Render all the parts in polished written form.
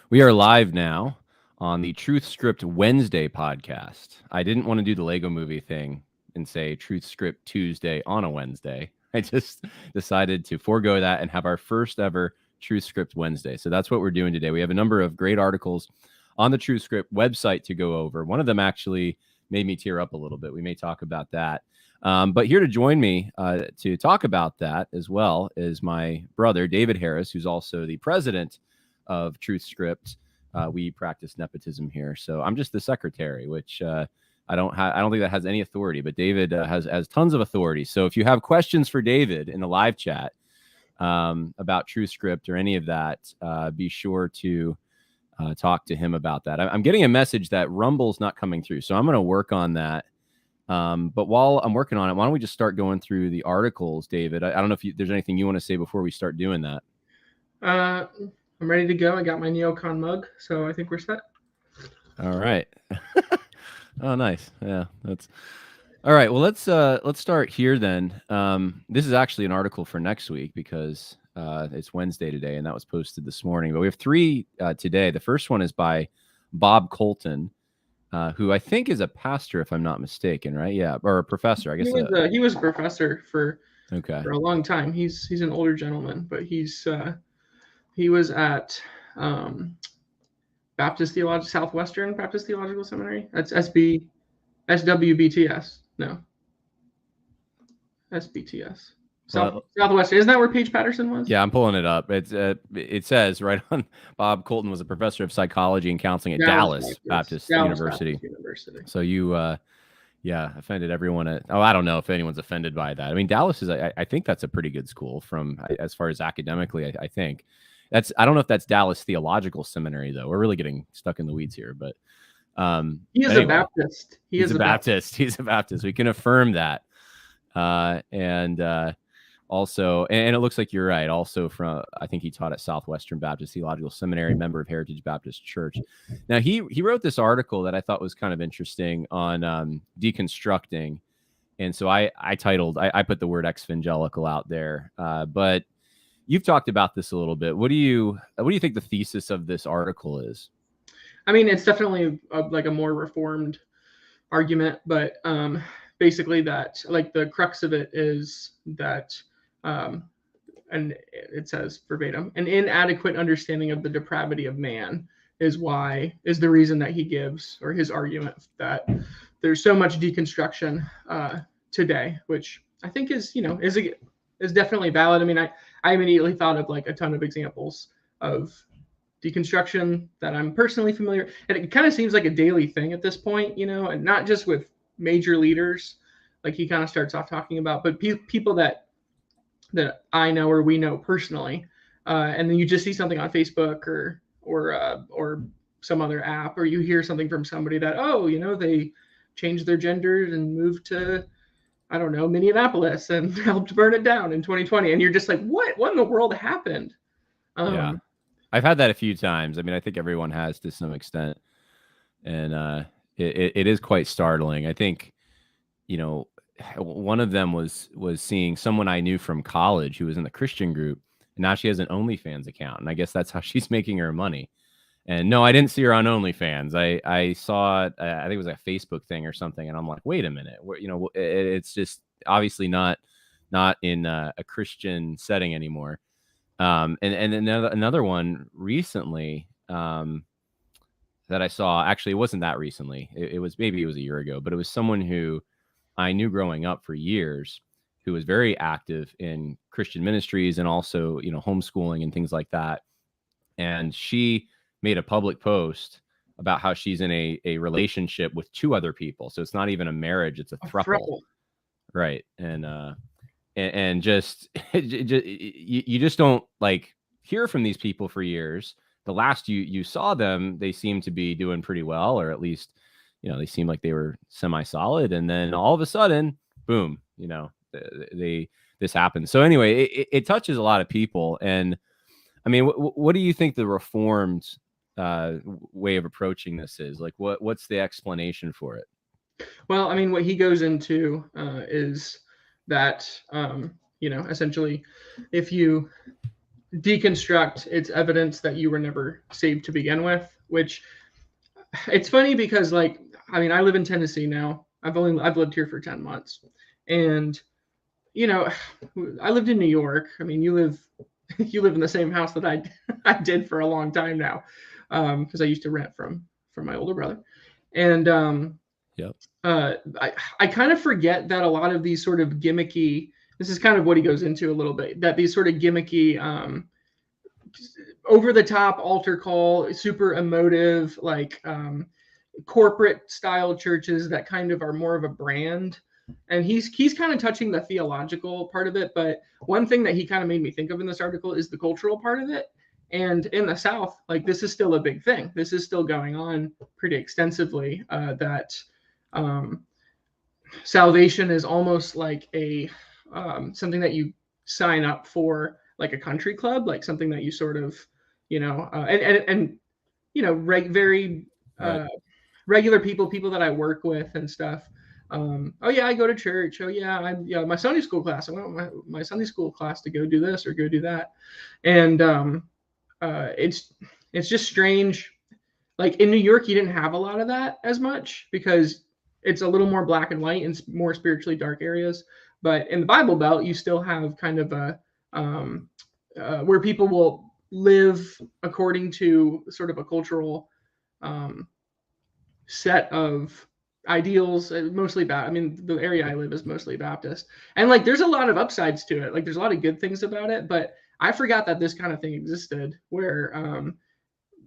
We are live now on the Truthscript Wednesday podcast. I didn't want to do the Lego movie thing and say Truthscript Tuesday on a Wednesday. I just decided to forego that and have our first ever Truthscript Wednesday. So that's what we're doing today. We have a number of great articles on the Truthscript website to go over. One of them actually made me tear up a little bit. We may talk about that. But here to join me to talk about that as well is my brother, David Harris, who's also the president of Truthscript. We practice nepotism here, so I'm just the secretary, which I don't think that has any authority. But David has tons of authority. So if you have questions for David in the live chat about Truthscript or any of that, be sure to talk to him about that. I'm getting a message that Rumble's not coming through, so I'm going to work on that. But while I'm working on it, why don't we just start going through the articles, David? I don't know if there's anything you want to say before we start doing that. I'm ready to go. I got my neocon mug, so I think we're set. All right. Oh, nice. Yeah, that's all right. Well, let's start here then. This is actually an article for next week because it's Wednesday today, and that was posted this morning. But we have three today. The first one is by Bob Colton, who I think is a pastor, if I'm not mistaken, right? Yeah, or a professor, I guess. He was a professor for a long time. He's an older gentleman, but he was at Southwestern Baptist Theological Seminary. That's SWBTS. No, SBTS. Southwestern. Isn't that where Paige Patterson was? Yeah, I'm pulling it up. It says right on. Bob Colton was a professor of psychology and counseling at Dallas Baptist University. So you, offended everyone. I don't know if anyone's offended by that. I mean, Dallas is. I think that's a pretty good school from as far as academically. I think I don't know if that's Dallas Theological Seminary though. We're really getting stuck in the weeds here, but he is a Baptist. He's a Baptist. He's a Baptist. We can affirm that. Also, and it looks like you're right. Also, I think he taught at Southwestern Baptist Theological Seminary, member of Heritage Baptist Church. Now, he wrote this article that I thought was kind of interesting on deconstructing, and so I put the word exvangelical out there. But you've talked about this a little bit. What do you think the thesis of this article is? I mean, it's definitely like a more reformed argument, but basically that like the crux of it is that. And it says verbatim, an inadequate understanding of the depravity of man is the reason that he gives, or his argument that there's so much deconstruction today, which I think is definitely valid. I mean, I immediately thought of like a ton of examples of deconstruction that I'm personally familiar, and it kind of seems like a daily thing at this point, and not just with major leaders, like he kind of starts off talking about, but people that I know or we know personally, and then you just see something on Facebook or some other app, or you hear something from somebody that they changed their genders and moved to I don't know Minneapolis and helped burn it down in 2020, and you're just like, what in the world happened? Yeah, I've had that a few times. I mean, I think everyone has to some extent, and it is quite startling. I think one of them was seeing someone I knew from college who was in the Christian group, and now she has an OnlyFans account, and I guess that's how she's making her money. And no, I didn't see her on OnlyFans. I saw it. I think it was a Facebook thing or something, and I'm like, wait a minute, it's just obviously not in a Christian setting anymore. And another one recently that I saw. Actually, it wasn't that recently. It was a year ago, but it was someone who I knew growing up for years, who was very active in Christian ministries and also, homeschooling and things like that. And she made a public post about how she's in a relationship with two other people. So it's not even a marriage, it's a throuple. Right. And just, you just don't like hear from these people for years. The last you saw them, they seem to be doing pretty well, or at least they seemed like they were semi-solid, and then all of a sudden, boom, this happened. So anyway, it touches a lot of people. And I mean, what do you think the Reformed way of approaching this is? Like, what's the explanation for it? Well, I mean, what he goes into is that, essentially, if you deconstruct, it's evidence that you were never saved to begin with. Which, it's funny because, like, I mean, I live in Tennessee now. I've lived here for 10 months, and you know, I lived in New York. I mean, you live in the same house that I did for a long time now, because I used to rent from my older brother, and Yep. I kind of forget that a lot of these sort of gimmicky. This is kind of what he goes into a little bit. That these sort of gimmicky, over the top altar call, super emotive, like corporate style churches that kind of are more of a brand. And he's kind of touching the theological part of it, but one thing that he kind of made me think of in this article is the cultural part of it. And in the South, like, this is still a big thing. This is still going on pretty extensively. That salvation is almost like a something that you sign up for, like a country club, like something that you sort of, and very Right. regular people that I work with and stuff. Oh yeah, I go to church. Oh yeah, my Sunday school class. I went with my Sunday school class to go do this or go do that, and it's just strange. Like in New York, you didn't have a lot of that as much because it's a little more black and white and more spiritually dark areas. But in the Bible Belt, you still have kind of a where people will live according to sort of a cultural set of ideals, mostly I mean, the area I live is mostly Baptist, and like there's a lot of upsides to it. Like there's a lot of good things about it, but I forgot that this kind of thing existed, where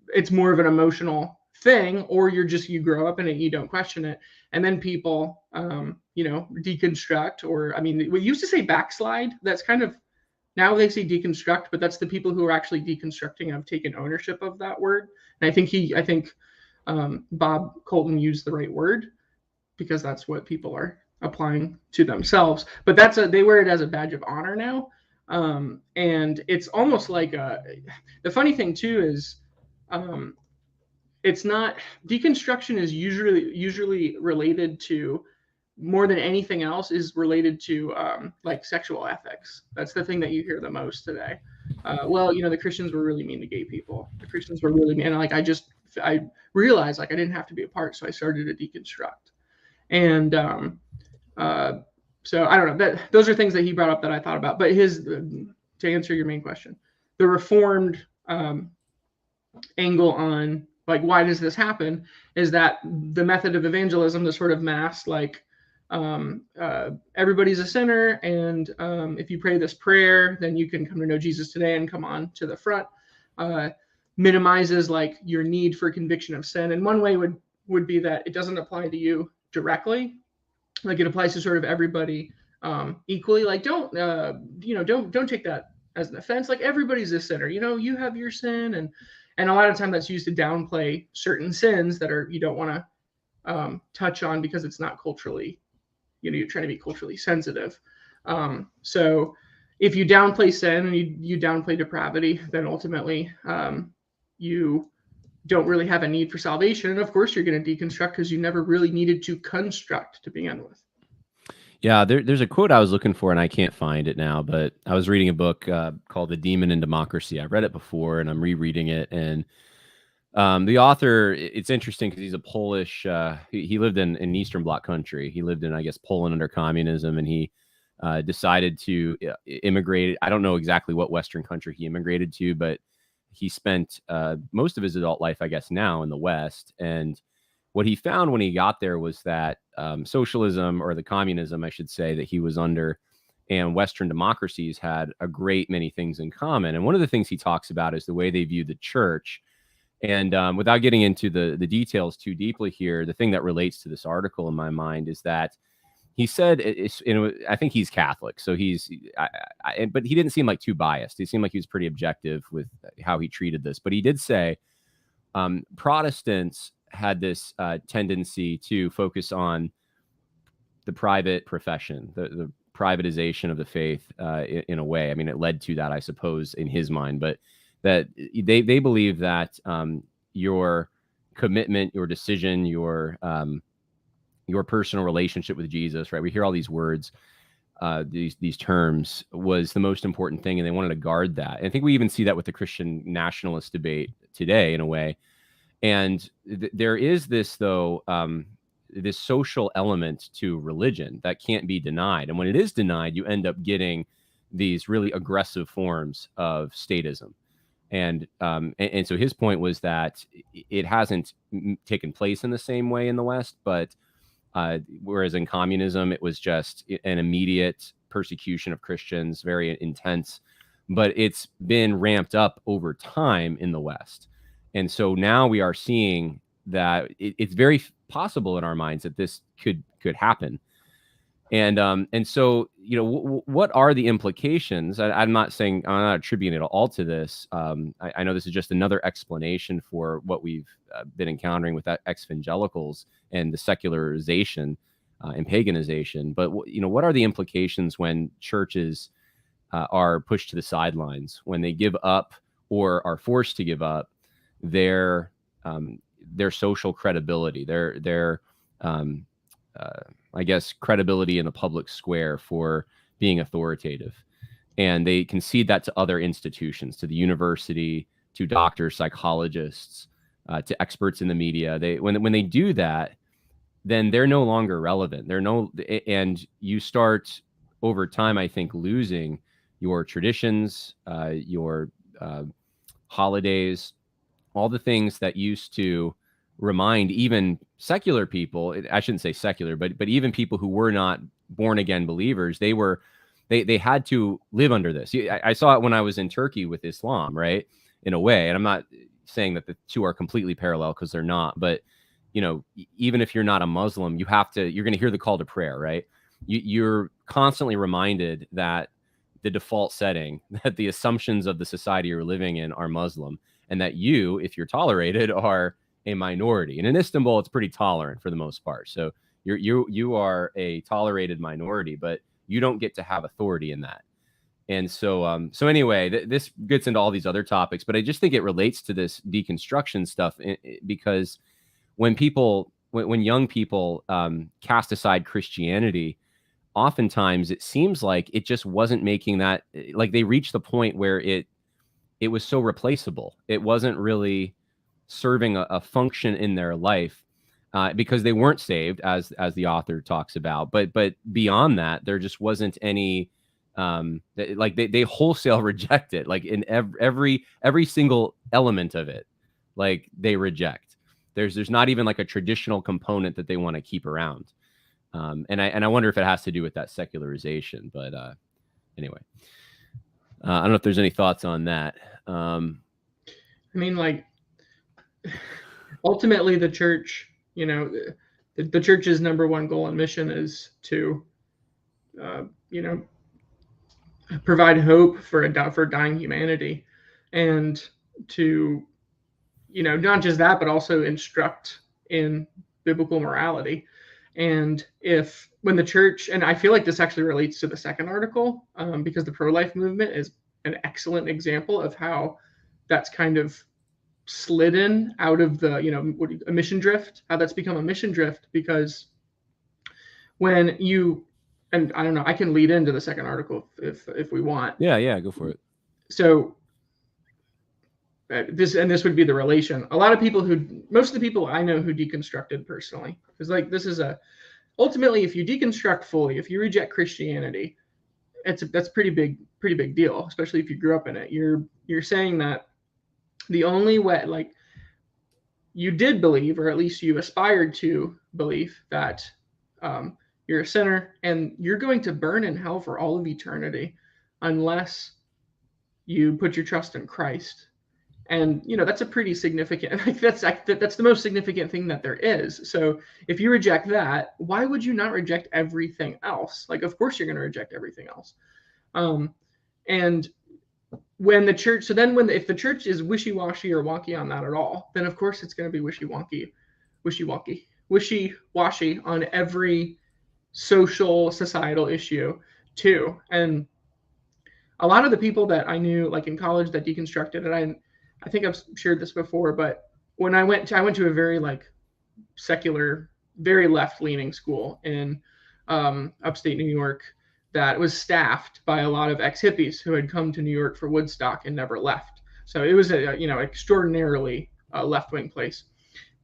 it's more of an emotional thing, or you grow up in it, you don't question it, and then people deconstruct, or I mean, we used to say backslide. That's kind of, now they say deconstruct, but that's the people who are actually deconstructing have taken ownership of that word. And I think Bob Colton used the right word, because that's what people are applying to themselves. But they wear it as a badge of honor now, and it's almost like the funny thing too is, it's not, deconstruction is usually related to, more than anything else, is related to like sexual ethics. That's the thing that you hear the most today. Well, the Christians were really mean to gay people. The Christians were really mean. And like I realized, like, I didn't have to be a part, so I started to deconstruct. And so I don't know. Those are things that he brought up that I thought about. But to answer your main question, the Reformed angle on, like, why does this happen, is that the method of evangelism, the sort of mass, like, everybody's a sinner, and if you pray this prayer, then you can come to know Jesus today and come on to the front, minimizes like your need for conviction of sin. And one way would be that it doesn't apply to you directly, like it applies to sort of everybody equally. Like, don't take that as an offense. Like, everybody's a sinner. You have your sin, and a lot of time that's used to downplay certain sins that you don't want to touch on because it's not culturally, you're trying to be culturally sensitive. So if you downplay sin and you downplay depravity, then ultimately you don't really have a need for salvation. And of course, you're going to deconstruct because you never really needed to construct to begin with. Yeah, there's a quote I was looking for, and I can't find it now, but I was reading a book called The Demon in Democracy. I've read it before, and I'm rereading it. And the author, it's interesting because he's a Polish, he lived in Eastern Bloc country. He lived in, I guess, Poland under communism, and he decided to immigrate. I don't know exactly what Western country he immigrated to, but he spent most of his adult life, I guess, now in the West. And what he found when he got there was that socialism, or the communism, I should say, that he was under, and Western democracies had a great many things in common. And one of the things he talks about is the way they view the church. And without getting into the details too deeply here, the thing that relates to this article in my mind is that he said, I think he's Catholic, so but he didn't seem like too biased. He seemed like he was pretty objective with how he treated this. But he did say Protestants had this tendency to focus on the private profession, the privatization of the faith in a way. I mean, it led to that, I suppose, in his mind, but that they believe that your commitment, your decision, your personal relationship with Jesus, right? We hear all these words. these terms was the most important thing, and they wanted to guard that. And I think we even see that with the Christian nationalist debate today, in a way. And there is this, though, this social element to religion that can't be denied. And when it is denied, you end up getting these really aggressive forms of statism. And so his point was that it hasn't taken place in the same way in the West, but whereas in communism, it was just an immediate persecution of Christians, very intense, but it's been ramped up over time in the West. And so now we are seeing that it's very possible in our minds that this could happen. And so, what are the implications? I'm not saying, I'm not attributing it all to this. I know this is just another explanation for what we've been encountering with evangelicals and the secularization and paganization. But what are the implications when churches are pushed to the sidelines, when they give up or are forced to give up their social credibility, their I guess, credibility in the public square for being authoritative. And they concede that to other institutions, to the university, to doctors, psychologists, to experts in the media. When they do that, then they're no longer relevant. And you start over time, I think, losing your traditions, your holidays, all the things that used to remind even secular people, I shouldn't say secular, but even people who were not born again believers, they had to live under this. I saw it when I was in Turkey with Islam, right? In a way, and I'm not saying that the two are completely parallel, because they're not, but even if you're not a Muslim, you're going to hear the call to prayer, right? You're constantly reminded that the default setting, that the assumptions of the society you're living in are Muslim, and that you, if you're tolerated, are a minority. And in Istanbul, it's pretty tolerant for the most part. So you are a tolerated minority, but you don't get to have authority in that. And so anyway, this gets into all these other topics, but I just think it relates to this deconstruction stuff, because when young people cast aside Christianity, oftentimes it seems like it just wasn't making that, like they reached the point where it was so replaceable. It wasn't really serving a function in their life, because they weren't saved, as the author talks about. But beyond that, there just wasn't any, like they wholesale reject it, like in every single element of it, like they reject. There's not even like a traditional component that they want to keep around. And I wonder if it has to do with that secularization. But anyway, I don't know if there's any thoughts on that. I mean, like, ultimately the church, the church's number one goal and mission is to, provide hope for dying humanity, and to, not just that, but also instruct in biblical morality. And when the church, and I feel like this actually relates to the second article, because the pro-life movement is an excellent example of how that's kind of slidden out of the, a mission drift, how that's become a mission drift. Because when you, and I don't know, I can lead into the second article if we want. Yeah, go for it. So this would be the relation. Most of the people I know who deconstructed personally, because like this is ultimately, if you deconstruct fully, if you reject Christianity, that's pretty big deal, especially if you grew up in it. You're saying that the only way, like, you did believe, or at least you aspired to believe, that you're a sinner and you're going to burn in hell for all of eternity unless you put your trust in Christ. And that's a pretty significant, like, that's the most significant thing that there is. So if you reject that, why would you not reject everything else? Like, of course you're going to reject everything else. And when the church, if the church is wishy-washy or wonky on that at all, then of course it's going to be wishy-washy on every social, societal issue too. And a lot of the people that I knew, like in college, that deconstructed, and I think I've shared this before, but when I went to a very like secular, very left-leaning school in upstate New York that was staffed by a lot of ex-hippies who had come to New York for Woodstock and never left. So it was a extraordinarily left-wing place.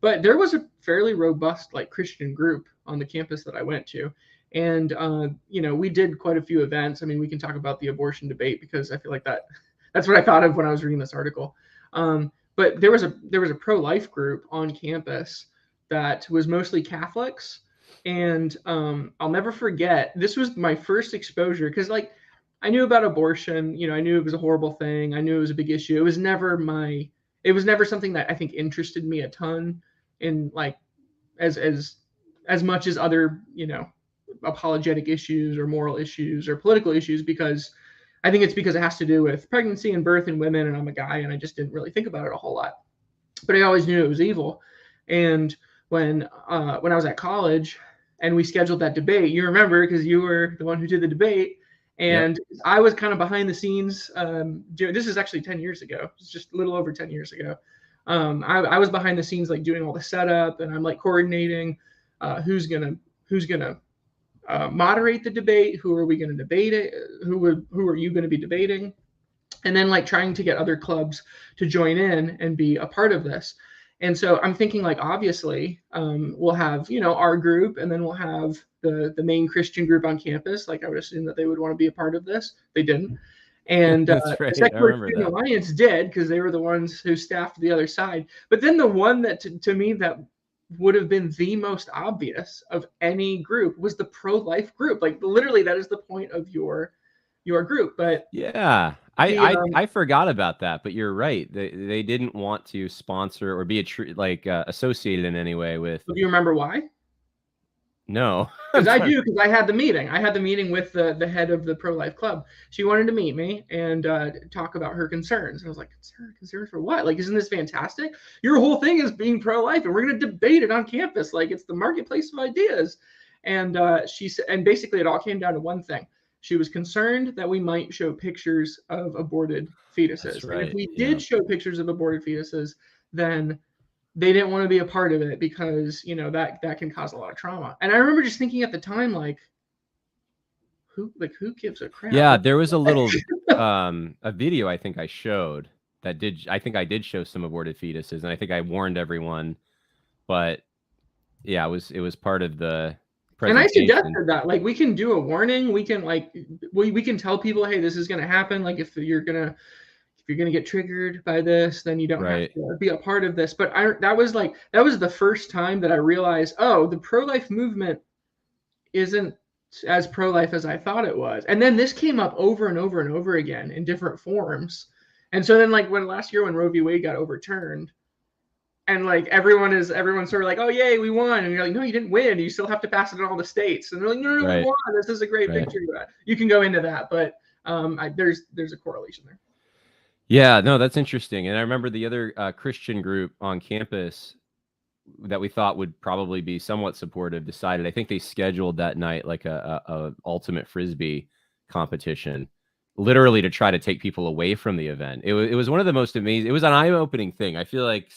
But there was a fairly robust like Christian group on the campus that I went to. And we did quite a few events. I mean, we can talk about the abortion debate because I feel like that's what I thought of when I was reading this article. But there was a pro-life group on campus that was mostly Catholics. And I'll never forget, this was my first exposure because like I knew about abortion, I knew it was a horrible thing. I knew it was a big issue. It was never something that I think interested me a ton in like as much as other, apologetic issues or moral issues or political issues, because I think it's because it has to do with pregnancy and birth and women, and I'm a guy and I just didn't really think about it a whole lot. But I always knew it was evil. And when I was at college and we scheduled that debate, you remember because you were the one who did the debate, and yep. I was kind of behind the scenes. This is actually 10 years ago. It's just a little over 10 years ago. I was behind the scenes, like doing all the setup, and I'm like coordinating who's gonna moderate the debate, who are we going to debate it, who are you going to be debating, and then like trying to get other clubs to join in and be a part of this. And so I'm thinking like obviously we'll have our group, and then we'll have the main Christian group on campus. Like I would assume that they would want to be a part of this. They didn't. And That's right. the Secular Student Alliance did, because they were the ones who staffed the other side. But then the one that to me that would have been the most obvious of any group was the pro-life group. Like literally that is the point of your group. But yeah, I forgot about that, but you're right. They didn't want to sponsor or be associated in any way with. Do you remember why? No. Because I do, because I had the meeting. I had the meeting with the head of the pro-life club. She wanted to meet me and talk about her concerns. And I was like, concerns for what? Like, isn't this fantastic? Your whole thing is being pro-life, and we're going to debate it on campus. Like, it's the marketplace of ideas. And she said, and basically it all came down to one thing. She was concerned that we might show pictures of aborted fetuses. That's right. And if we did show pictures of aborted fetuses, then they didn't want to be a part of it because, that can cause a lot of trauma. And I remember just thinking at the time, like, who gives a crap? Yeah, there was a little a video I think I showed that I think I did show some aborted fetuses, and I think I warned everyone. But yeah, it was part of the presentation. And I suggested that, like, we can do a warning. We can we can tell people, hey, this is going to happen. Like, if you're going to get triggered by this, then you don't have to be a part of this. But that was the first time that I realized, oh, the pro-life movement isn't as pro-life as I thought it was. And then this came up over and over and over again in different forms. And so then when last year when Roe v. Wade got overturned, and like everyone's sort of like, oh yay, we won, and you're like, no, you didn't win. You still have to pass it in all the states. And they're like, no, we won. This is a great victory. You can go into that, but there's a correlation there. Yeah, no, that's interesting. And I remember the other Christian group on campus that we thought would probably be somewhat supportive decided, I think they scheduled that night like a ultimate Frisbee competition, literally to try to take people away from the event. It was one of the most amazing, it was an eye-opening thing. I feel like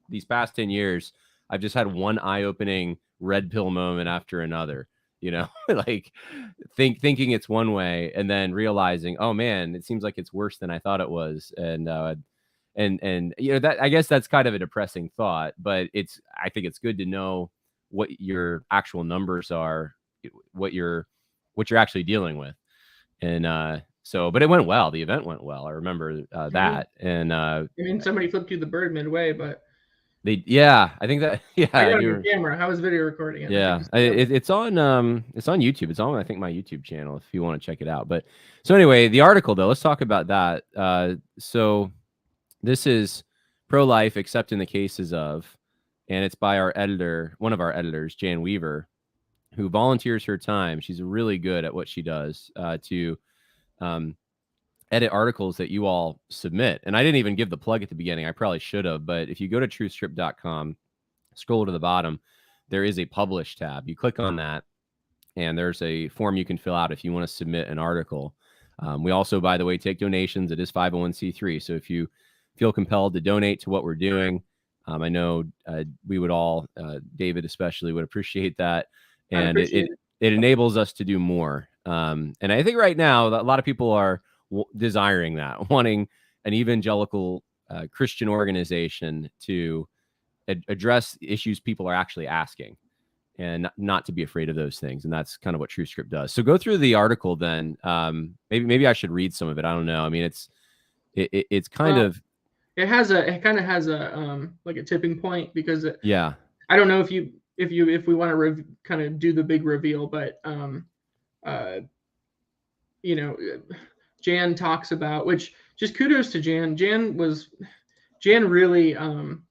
these past 10 years, I've just had one eye-opening red pill moment after another. Like thinking it's one way and then realizing, oh man, it seems like it's worse than I thought it was. And that, I guess that's kind of a depressing thought, but I think it's good to know what your actual numbers are, what you're actually dealing with. And but it went well. The event went well. I remember that. And somebody flipped you the bird midway, but I think that, I got your camera. How was video recording? It's on YouTube. It's on, I think, my YouTube channel if you want to check it out. But so anyway, the article though, let's talk about that. So this is pro-life except in the cases of, and it's by one of our editors, Jan Weaver, who volunteers her time. She's really good at what she does to edit articles that you all submit. And I didn't even give the plug at the beginning. I probably should have, but if you go to truthscript.com, scroll to the bottom, there is a publish tab. You click on that and there's a form you can fill out if you want to submit an article. We also, by the way, take donations. It is 501c3. So if you feel compelled to donate to what we're doing, I know we would all, David especially, would appreciate that. And it enables us to do more. And I think right now a lot of people are desiring that, wanting an evangelical Christian organization to address issues people are actually asking, and not to be afraid of those things. And that's kind of what Truthscript does. So go through the article then. Maybe I should read some of it. I don't know. I mean, it's kind Well, of, it kind of has a like a tipping point because yeah. I don't know if we want to kind of do the big reveal, but uh, you know, Jan talks about, which just kudos to Jan. Jan really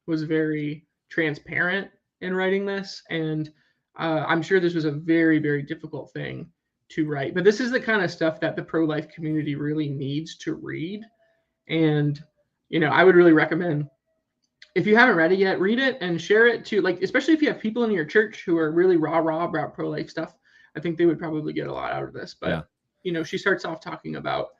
was very transparent in writing this, and I'm sure this was a very, very difficult thing to write. But this is the kind of stuff that the pro-life community really needs to read, and I would really recommend, if you haven't read it yet, read it and share it to, like, especially if you have people in your church who are really rah about pro-life stuff. I think they would probably get a lot out of this. But she starts off talking about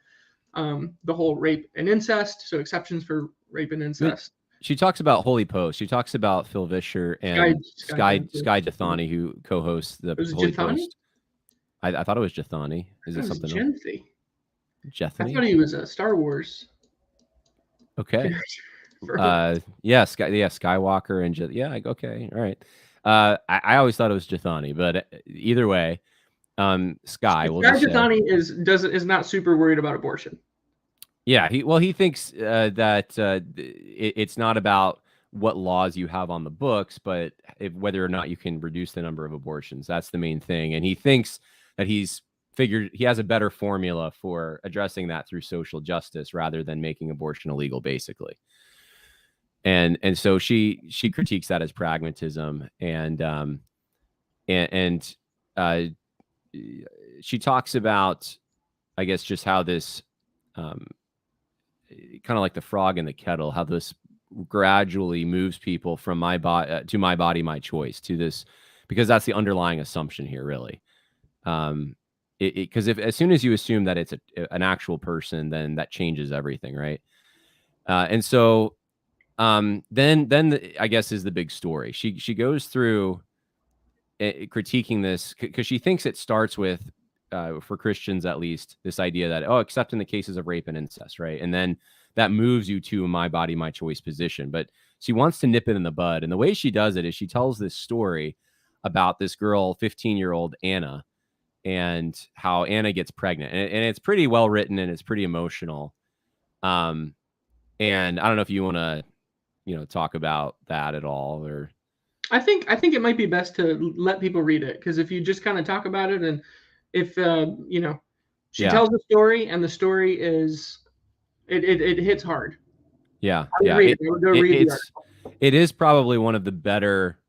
the whole rape and incest, so exceptions for rape and incest. She talks about Holy Post. She talks about Phil Vischer and Sky Jathani, who co-hosts the Holy Post. I thought it was Jathani. Is it something else? Jethany? I thought he was a Star Wars. Okay. Skywalker and okay, all right. I always thought it was Jathani, but either way, Sky Jathani is not super worried about abortion. Yeah, he thinks that it's not about what laws you have on the books, but whether or not you can reduce the number of abortions. That's the main thing, and he thinks that he has a better formula for addressing that through social justice rather than making abortion illegal, basically. And so she critiques that as pragmatism, and she talks about, I guess, just how this kind of like the frog in the kettle, how this gradually moves people from my body to my body, my choice, to this, because that's the underlying assumption here, really. Because if as soon as you assume that it's an actual person, then that changes everything, right? And so then I guess is the big story. She goes through critiquing this because she thinks it starts with, for Christians at least, this idea that, except in the cases of rape and incest, right? And then that moves you to my body, my choice position. But she wants to nip it in the bud. And the way she does it is she tells this story about this girl, 15-year-old Anna, and how Anna gets pregnant. And it's pretty well written and it's pretty emotional. And I don't know if you want to, talk about that at all, or. I think it might be best to let people read it, because if you just kind of talk about it, and if she tells the story and the story is it hits hard. It is probably one of the better,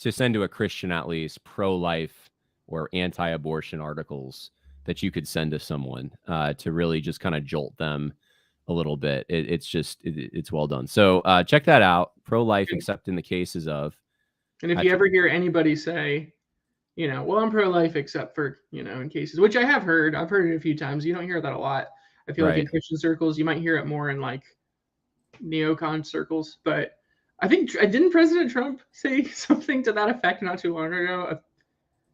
to send to a Christian at least, pro-life or anti-abortion articles that you could send to someone to really just kind of jolt them a little bit. It's well done. So check that out. Pro-life, except in the cases of. And if you ever hear anybody say, well, I'm pro-life except for, in cases, which I've heard it a few times. You don't hear that a lot. I feel like in Christian circles, you might hear it more in like neocon circles. But I think, didn't President Trump say something to that effect not too long ago?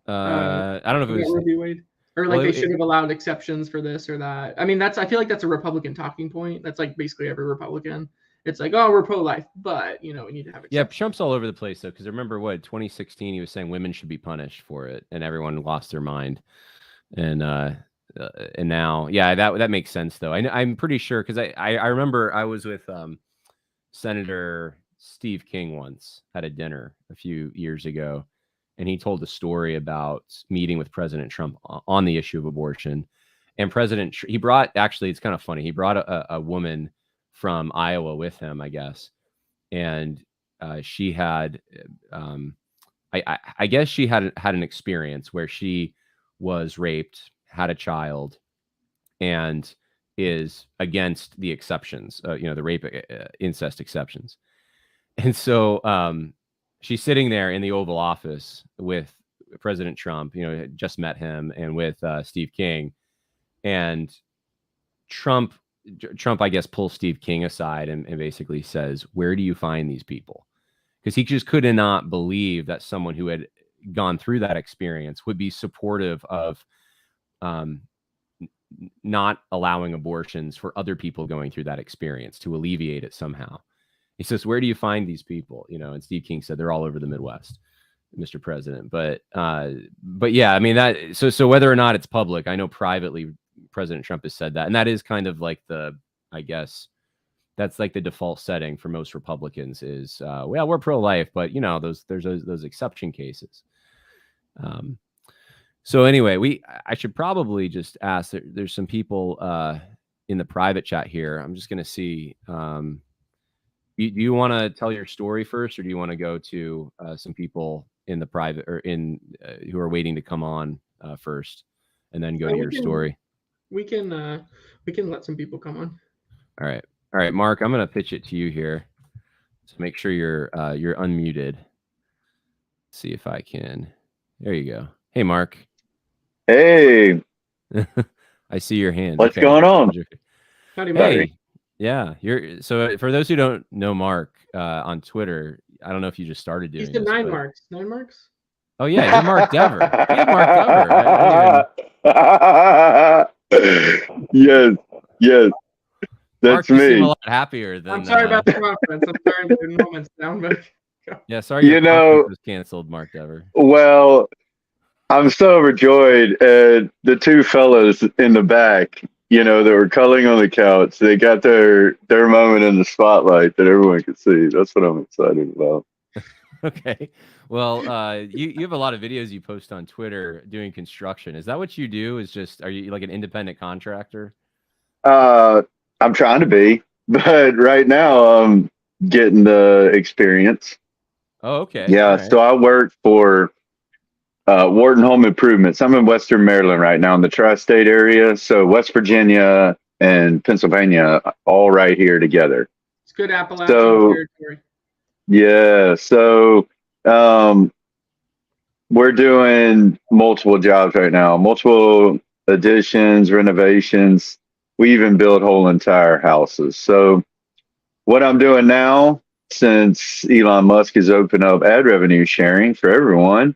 I don't know if it was Roe v. Wade. Or like they should have allowed exceptions for this or that. I mean, I feel like that's a Republican talking point. That's like basically every Republican. It's like, we're pro-life, but we need to have exceptions. Yeah, Trump's all over the place though, because remember 2016 he was saying women should be punished for it, and everyone lost their mind. And now, that makes sense though. I'm pretty sure, because I remember I was with Senator Steve King once at a dinner a few years ago, and he told a story about meeting with President Trump on the issue of abortion. And he brought, actually, it's kind of funny, he brought a woman from Iowa with him, I guess. And she had, I guess she had an experience where she was raped, had a child, and is against the exceptions, the rape incest exceptions. And so she's sitting there in the Oval Office with President Trump, just met him, and with Steve King. And Trump, I guess, pulls Steve King aside and basically says, where do you find these people? Because he just could not believe that someone who had gone through that experience would be supportive of not allowing abortions for other people going through that experience to alleviate it somehow. He says, where do you find these people? And Steve King said they're all over the Midwest, Mr. President. But yeah, I mean, that, so whether or not it's public, I know privately President Trump has said that. And that is kind of like I guess that's like the default setting for most Republicans is, well, we're pro-life, but there's those exception cases. So anyway, I should probably just ask. There's some people in the private chat here. I'm just going to see. Do you want to tell your story first, or do you want to go to some people in the private or in who are waiting to come on first, and then go to your story? We can let some people come on. All right, Mark. I'm going to pitch it to you here. So make sure you're unmuted. Let's see if I can. There you go. Hey, Mark. Hey. I see your hand. What's going on? Howdy, Mark. Hey. Yeah, so for those who don't know Mark on Twitter, I don't know if you just started doing. He's the 9 marks. 9 marks. Oh yeah, you're Mark Dever. You're Mark Dever. Yes. That's Mark, me. You seem a lot happier than. I'm sorry about the conference. I'm sorry the moments down, but. Yeah, sorry. Your conference was canceled, Mark Dever. Well, I'm so overjoyed at the two fellas in the back. That were cuddling on the couch. They got their moment in the spotlight that everyone could see. That's what I'm excited about. Okay. Well, you have a lot of videos you post on Twitter doing construction. Is that what you do? Are you like an independent contractor? I'm trying to be, but right now I'm getting the experience. Oh, okay. Yeah. Right. So I work for Wharton Home Improvements. I'm in Western Maryland right now in the tri-state area. So West Virginia and Pennsylvania, all right here together. It's good Appalachian territory. Yeah. So we're doing multiple jobs right now, multiple additions, renovations. We even build whole entire houses. So what I'm doing now, since Elon Musk has opened up ad revenue sharing for everyone,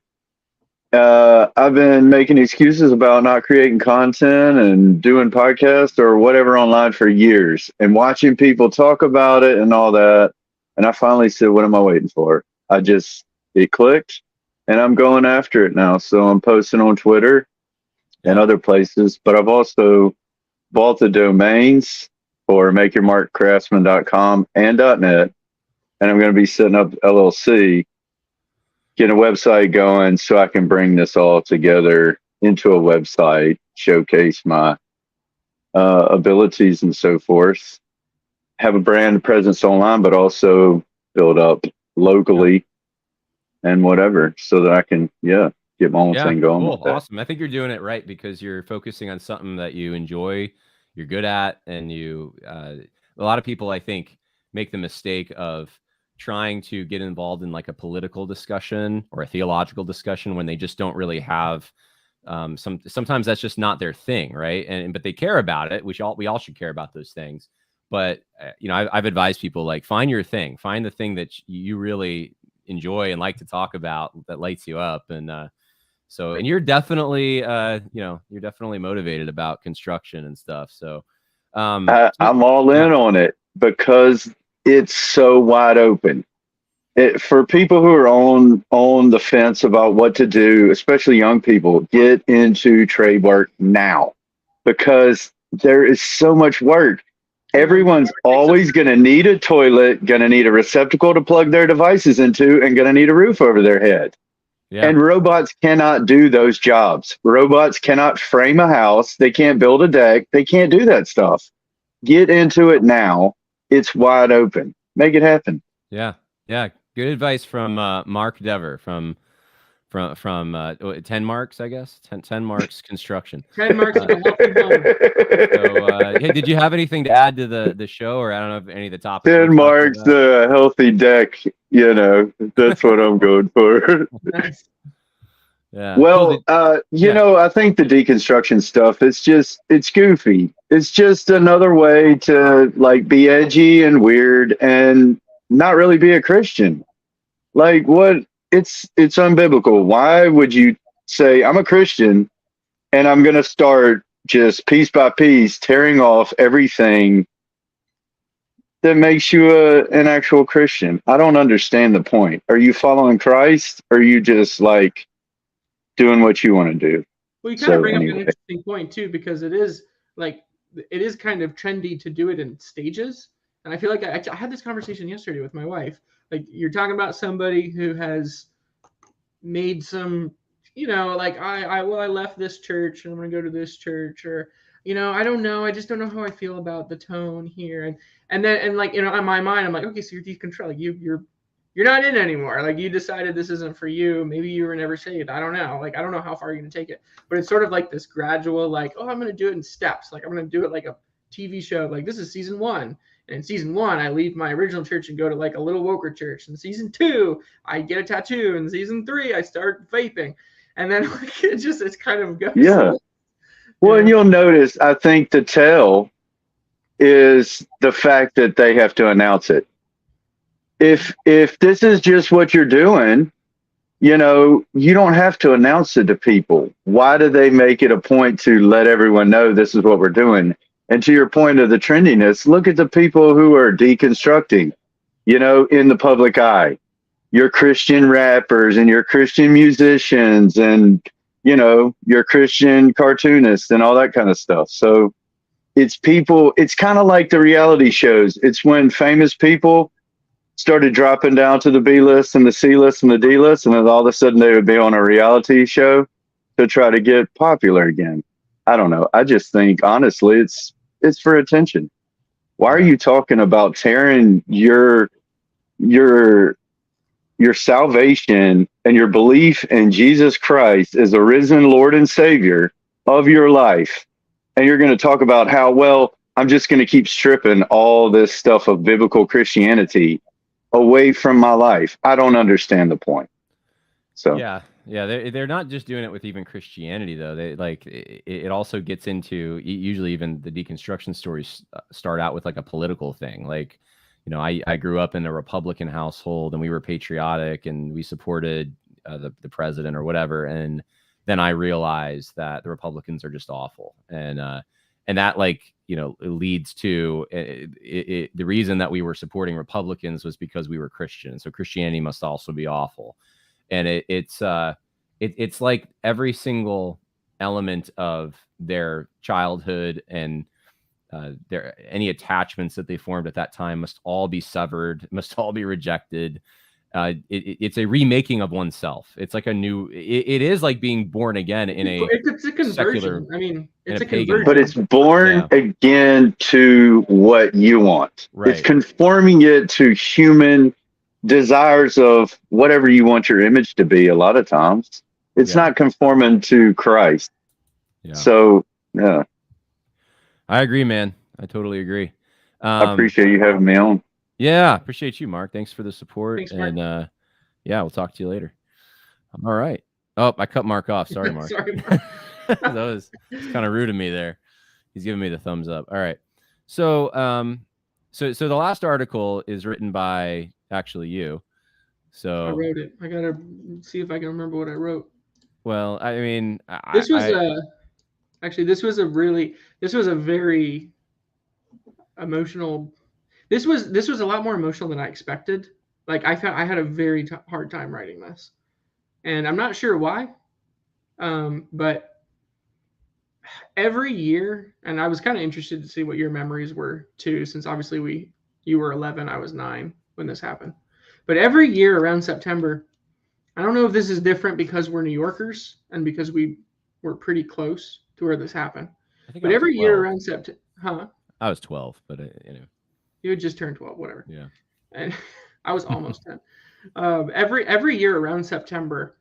I've been making excuses about not creating content and doing podcasts or whatever online for years and watching people talk about it and all that. And I finally said, what am I waiting for? It clicked and I'm going after it now. So I'm posting on Twitter and other places, but I've also bought the domains for makeyourmarkcraftsman.com and .net. And I'm going to be setting up LLC, getting a website going so I can bring this all together into a website, showcase my abilities and so forth, have a brand presence online, but also build up locally and whatever so that I can, get my own thing going. Cool. Awesome. I think you're doing it right because you're focusing on something that you enjoy, you're good at, and a lot of people, I think, make the mistake of trying to get involved in like a political discussion or a theological discussion when they just don't really have sometimes that's just not their thing, right? But they care about it. We all should care about those things. But I've advised people, like, find your thing, find the thing that you really enjoy and like to talk about that lights you up. And you're definitely you're definitely motivated about construction and stuff. So I'm all in on it because it's so wide open. For people who are on the fence about what to do, especially young people, get into trade work now because there is so much work. Everyone's always going to need a toilet, going to need a receptacle to plug their devices into, and going to need a roof over their head. Yeah. And robots cannot do those jobs. Robots cannot frame a house. They can't build a deck. They can't do that stuff. Get into it now. It's wide open. Make it happen. Yeah. Good advice from Mark Dever from 10 marks, I guess. 10 marks construction. 10 marks to hey, did you have anything to add to the show, or I don't know if any of the topics? 10 marks, a healthy deck. That's what I'm going for. Nice. Yeah. Well, I think the deconstruction stuff, it's goofy. It's just another way to like be edgy and weird and not really be a Christian. Like what? It's unbiblical. Why would you say I'm a Christian and I'm going to start just piece by piece tearing off everything that makes you an actual Christian. I don't understand the point. Are you following Christ? Or are you just like doing what you want to do? Well, you kind of So bring up an anyway, interesting point too, because it is kind of trendy to do it in stages. And I feel like I had this conversation yesterday with my wife. Like, you're talking about somebody who has made some, like, I left this church and I'm gonna go to this church, or I don't know, I just don't know how I feel about the tone here, and then like, in my mind I'm like, okay, so you're deconstructing, like you're not in anymore, like you decided this isn't for you, maybe you were never saved, I don't know, like I don't know how far you're gonna take it, but it's sort of like this gradual, like, oh, I'm gonna do it in steps, like I'm gonna do it like a TV show, like this is season 1. And in season 1, I leave my original church and go to like a little Woker church. In season 2, I get a tattoo. In season 3, I start vaping. And then like, it's kind of goes. yeah. Well, and you'll notice, I think the tell is the fact that they have to announce it. If this is just what you're doing, you don't have to announce it to people. Why do they make it a point to let everyone know this is what we're doing? And to your point of the trendiness, look at the people who are deconstructing, in the public eye. Your Christian rappers and your Christian musicians and, your Christian cartoonists and all that kind of stuff. So it's people, it's kind of like the reality shows. It's when famous people started dropping down to the B list and the C list and the D list, and then all of a sudden they would be on a reality show to try to get popular again. I don't know. I just think, honestly, it's for attention. Why are you talking about tearing your salvation and your belief in Jesus Christ as a risen Lord and Savior of your life? And you're going to talk about how, well, I'm just going to keep stripping all this stuff of biblical Christianity away from my life. I don't understand the point. So yeah, they're not just doing it with even Christianity though. They like it also gets into, usually even the deconstruction stories start out with like a political thing. Like, I grew up in a Republican household and we were patriotic and we supported the president or whatever. And then I realized that the Republicans are just awful. And that, like, it leads to the reason that we were supporting Republicans was because we were Christian. So Christianity must also be awful. And it's like every single element of their childhood and any attachments that they formed at that time must all be severed, must all be rejected. It's a remaking of oneself. It's like a new. It is like being born again in a. It's a conversion. Secular, it's a pagan, conversion. but it's born again to what you want. Right. It's conforming it to human desires of whatever you want your image to be. A lot of times, it's not conforming to Christ. Yeah. So, yeah. I agree, man. I totally agree. I appreciate you having me on. Yeah, appreciate you, Mark. Thanks for the support. Thanks, Mark. And we'll talk to you later. All right. Oh, I cut Mark off. Sorry, Mark. Sorry, Mark. That was kind of rude of me there. He's giving me the thumbs up. All right. So, so the last article is written by actually you. So I wrote it. I gotta see if I can remember what I wrote. Well, I mean, this was a very emotional. This was a lot more emotional than I expected. Like, I had a very hard time writing this, and I'm not sure why. But every year, and I was kind of interested to see what your memories were too, since obviously you were 11, I was 9 when this happened. But every year around September, I don't know if this is different because we're New Yorkers and because we were pretty close to where this happened. But every year around September, I was 12, but you had just turned 12, whatever. Yeah. And I was almost 10. Every year around September,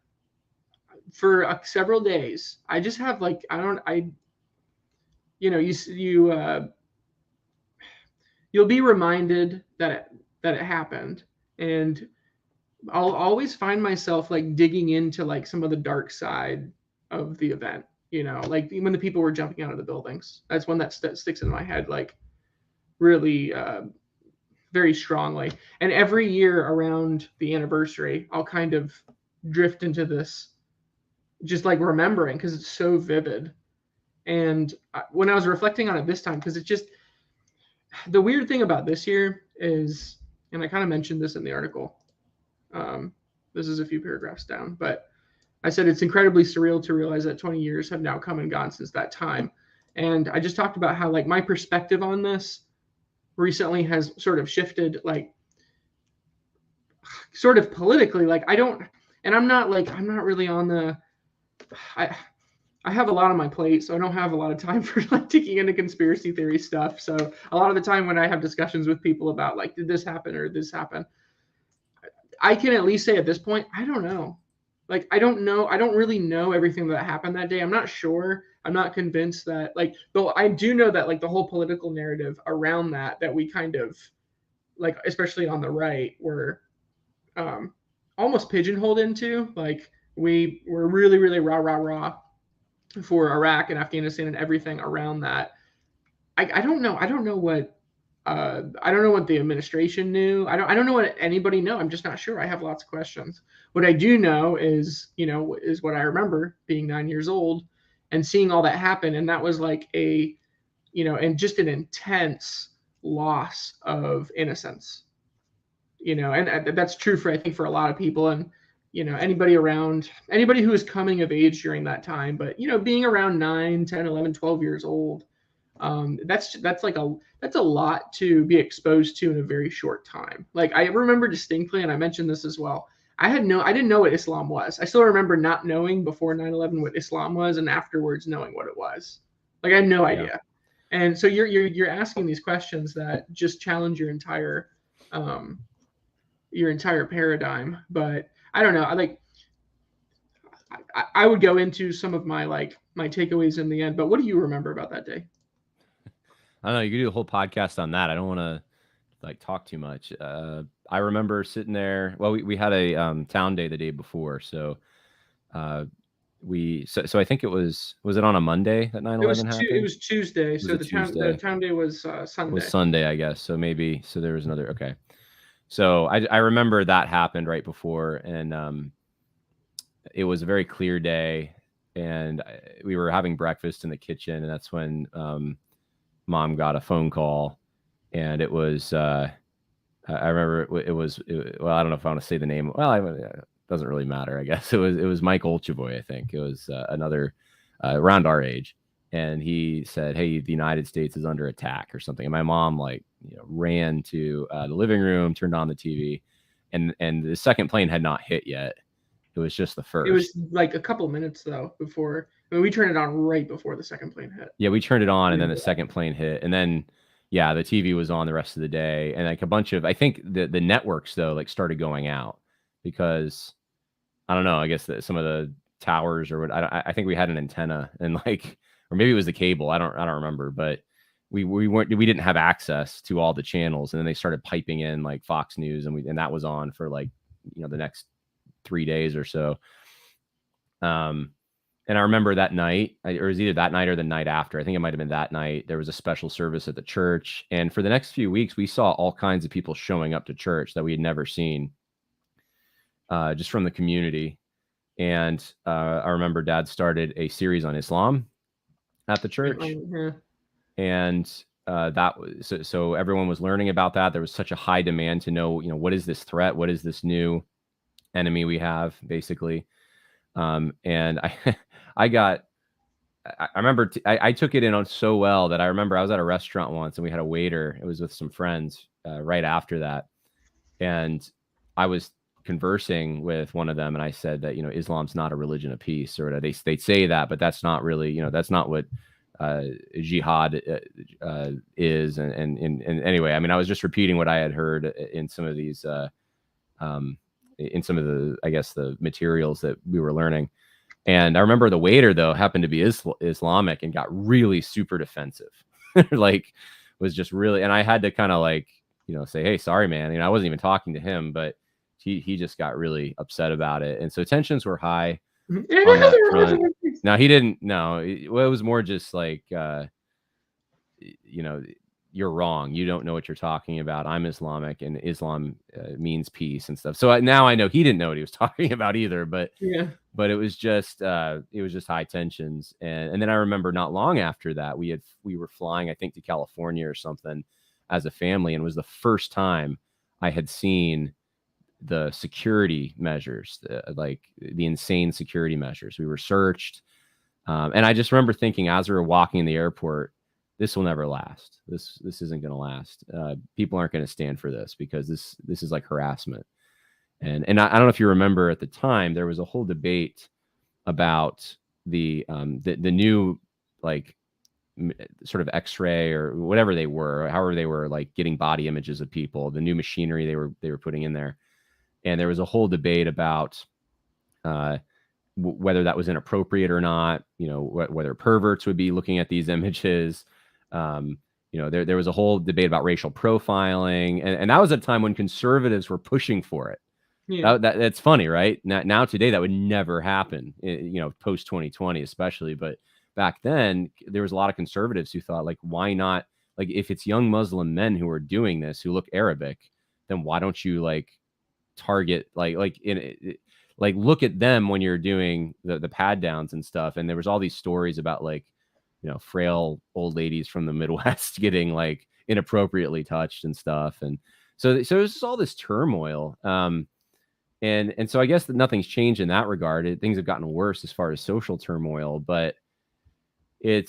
for several days, I just have like, you'll be reminded that it happened, and I'll always find myself like digging into like some of the dark side of the event, like when the people were jumping out of the buildings. That's one that sticks in my head, like really very strongly. And every year around the anniversary, I'll kind of drift into this, just like remembering, because it's so vivid. And when I was reflecting on it this time, because it's just the weird thing about this year is, and I kind of mentioned this in the article. This is a few paragraphs down, but I said it's incredibly surreal to realize that 20 years have now come and gone since that time. And I just talked about how like my perspective on this recently has sort of shifted, like sort of politically. Like I don't, and I'm not really on the, I have a lot on my plate, so I don't have a lot of time for like digging into conspiracy theory stuff. So a lot of the time when I have discussions with people about like, did this happen or this happen, I can at least say at this point, I don't know. Like, I don't know. I don't really know everything that happened that day. I'm not sure. I'm not convinced that, like, though I do know that, like, the whole political narrative around that we kind of, like, especially on the right, were almost pigeonholed into. Like, we were really, really rah for Iraq and Afghanistan and everything around that. I don't know. I don't know what the administration knew. I don't know what anybody knew. I'm just not sure. I have lots of questions. What I do know is what I remember being 9 years old and seeing all that happen. And that was like and just an intense loss of innocence, and that's true I think for a lot of people. And, anybody who was coming of age during that time, but, being around 9, 10, 11, 12 years old, that's a lot to be exposed to in a very short time. Like I remember distinctly, and I mentioned this as well, I didn't know what Islam was. I still remember not knowing before 9/11 what Islam was, and afterwards knowing what it was. Like I had no idea. And so you're asking these questions that just challenge your entire paradigm. But I don't know. I would go into some of my takeaways in the end. But what do you remember about that day? I don't know. You could do a whole podcast on that. I don't want to talk too much. I remember sitting there. Well, we had a town day the day before, so so I think it was it on a Monday that 9/11 happened? It was Tuesday. So the town day was Sunday. Was Sunday, I guess. So maybe there was another. Okay. So I remember that happened right before, and it was a very clear day, and we were having breakfast in the kitchen, and that's when Mom got a phone call, and it was I remember it was well, I don't know if I want to say the name. Well, it doesn't really matter, I guess. It was Mike Olchevoy, I think. It was another around our age, and he said, "Hey, the United States is under attack," or something. And my mom ran to the living room, turned on the TV, and the second plane had not hit yet. It was just the first. It was like a couple minutes though before. I mean, we turned it on right before the second plane hit. Yeah, we turned it on, and then the second plane hit, and then the TV was on the rest of the day, and like a bunch of, I think the networks though started going out because I don't know. I guess some of the towers or what. I think we had an antenna, and or maybe it was the cable. I don't remember, but we didn't have access to all the channels, and then they started piping in Fox News, and that was on for the next 3 days or so. And I remember that night, or it was either that night or the night after. I think it might have been that night. There was a special service at the church, and for the next few weeks, we saw all kinds of people showing up to church that we had never seen, just from the community. And I remember Dad started a series on Islam at the church. Mm-hmm. And that was so everyone was learning about that. There was such a high demand to know, what is this threat? What is this new enemy we have, basically? And I remember I took it in on so well that I remember I was at a restaurant once, and we had a waiter. It was with some friends right after that, and I was conversing with one of them, and I said that Islam's not a religion of peace, or they say that, but that's not really that's not what jihad is. And anyway, I mean, I was just repeating what I had heard in some of these in some of the, I guess, the materials that we were learning. And I remember the waiter though happened to be Islamic and got really super defensive, was just really, and I had to kind of say, hey, sorry, man. I wasn't even talking to him, but he just got really upset about it. And so tensions were high on that front. Now he didn't, no, it was more just you're wrong. You don't know what you're talking about. I'm Islamic, and Islam means peace and stuff. So now I know he didn't know what he was talking about either. But it was just high tensions. And then I remember not long after that, we were flying, I think, to California or something as a family, and it was the first time I had seen the security measures, like the insane security measures. We were searched, and I just remember thinking as we were walking in the airport, this will never last. This isn't going to last. People aren't going to stand for this, because this is like harassment. And I don't know if you remember, at the time there was a whole debate about the new, like, sort of X-ray or whatever they were, however they were, like, getting body images of people, the new machinery they were putting in there. And there was a whole debate about whether that was inappropriate or not, whether perverts would be looking at these images. There was a whole debate about racial profiling. And that was a time when conservatives were pushing for it. Yeah. That's funny, right? Now today, that would never happen, post 2020, especially. But back then, there was a lot of conservatives who thought, like, why not? Like, if it's young Muslim men who are doing this, who look Arabic, then why don't you, like, target, like look at them when you're doing the pad downs and stuff. And there was all these stories about, like, frail old ladies from the Midwest getting, like, inappropriately touched and stuff. And so there's just all this turmoil. And so I guess that nothing's changed in that regard. Things have gotten worse as far as social turmoil, but I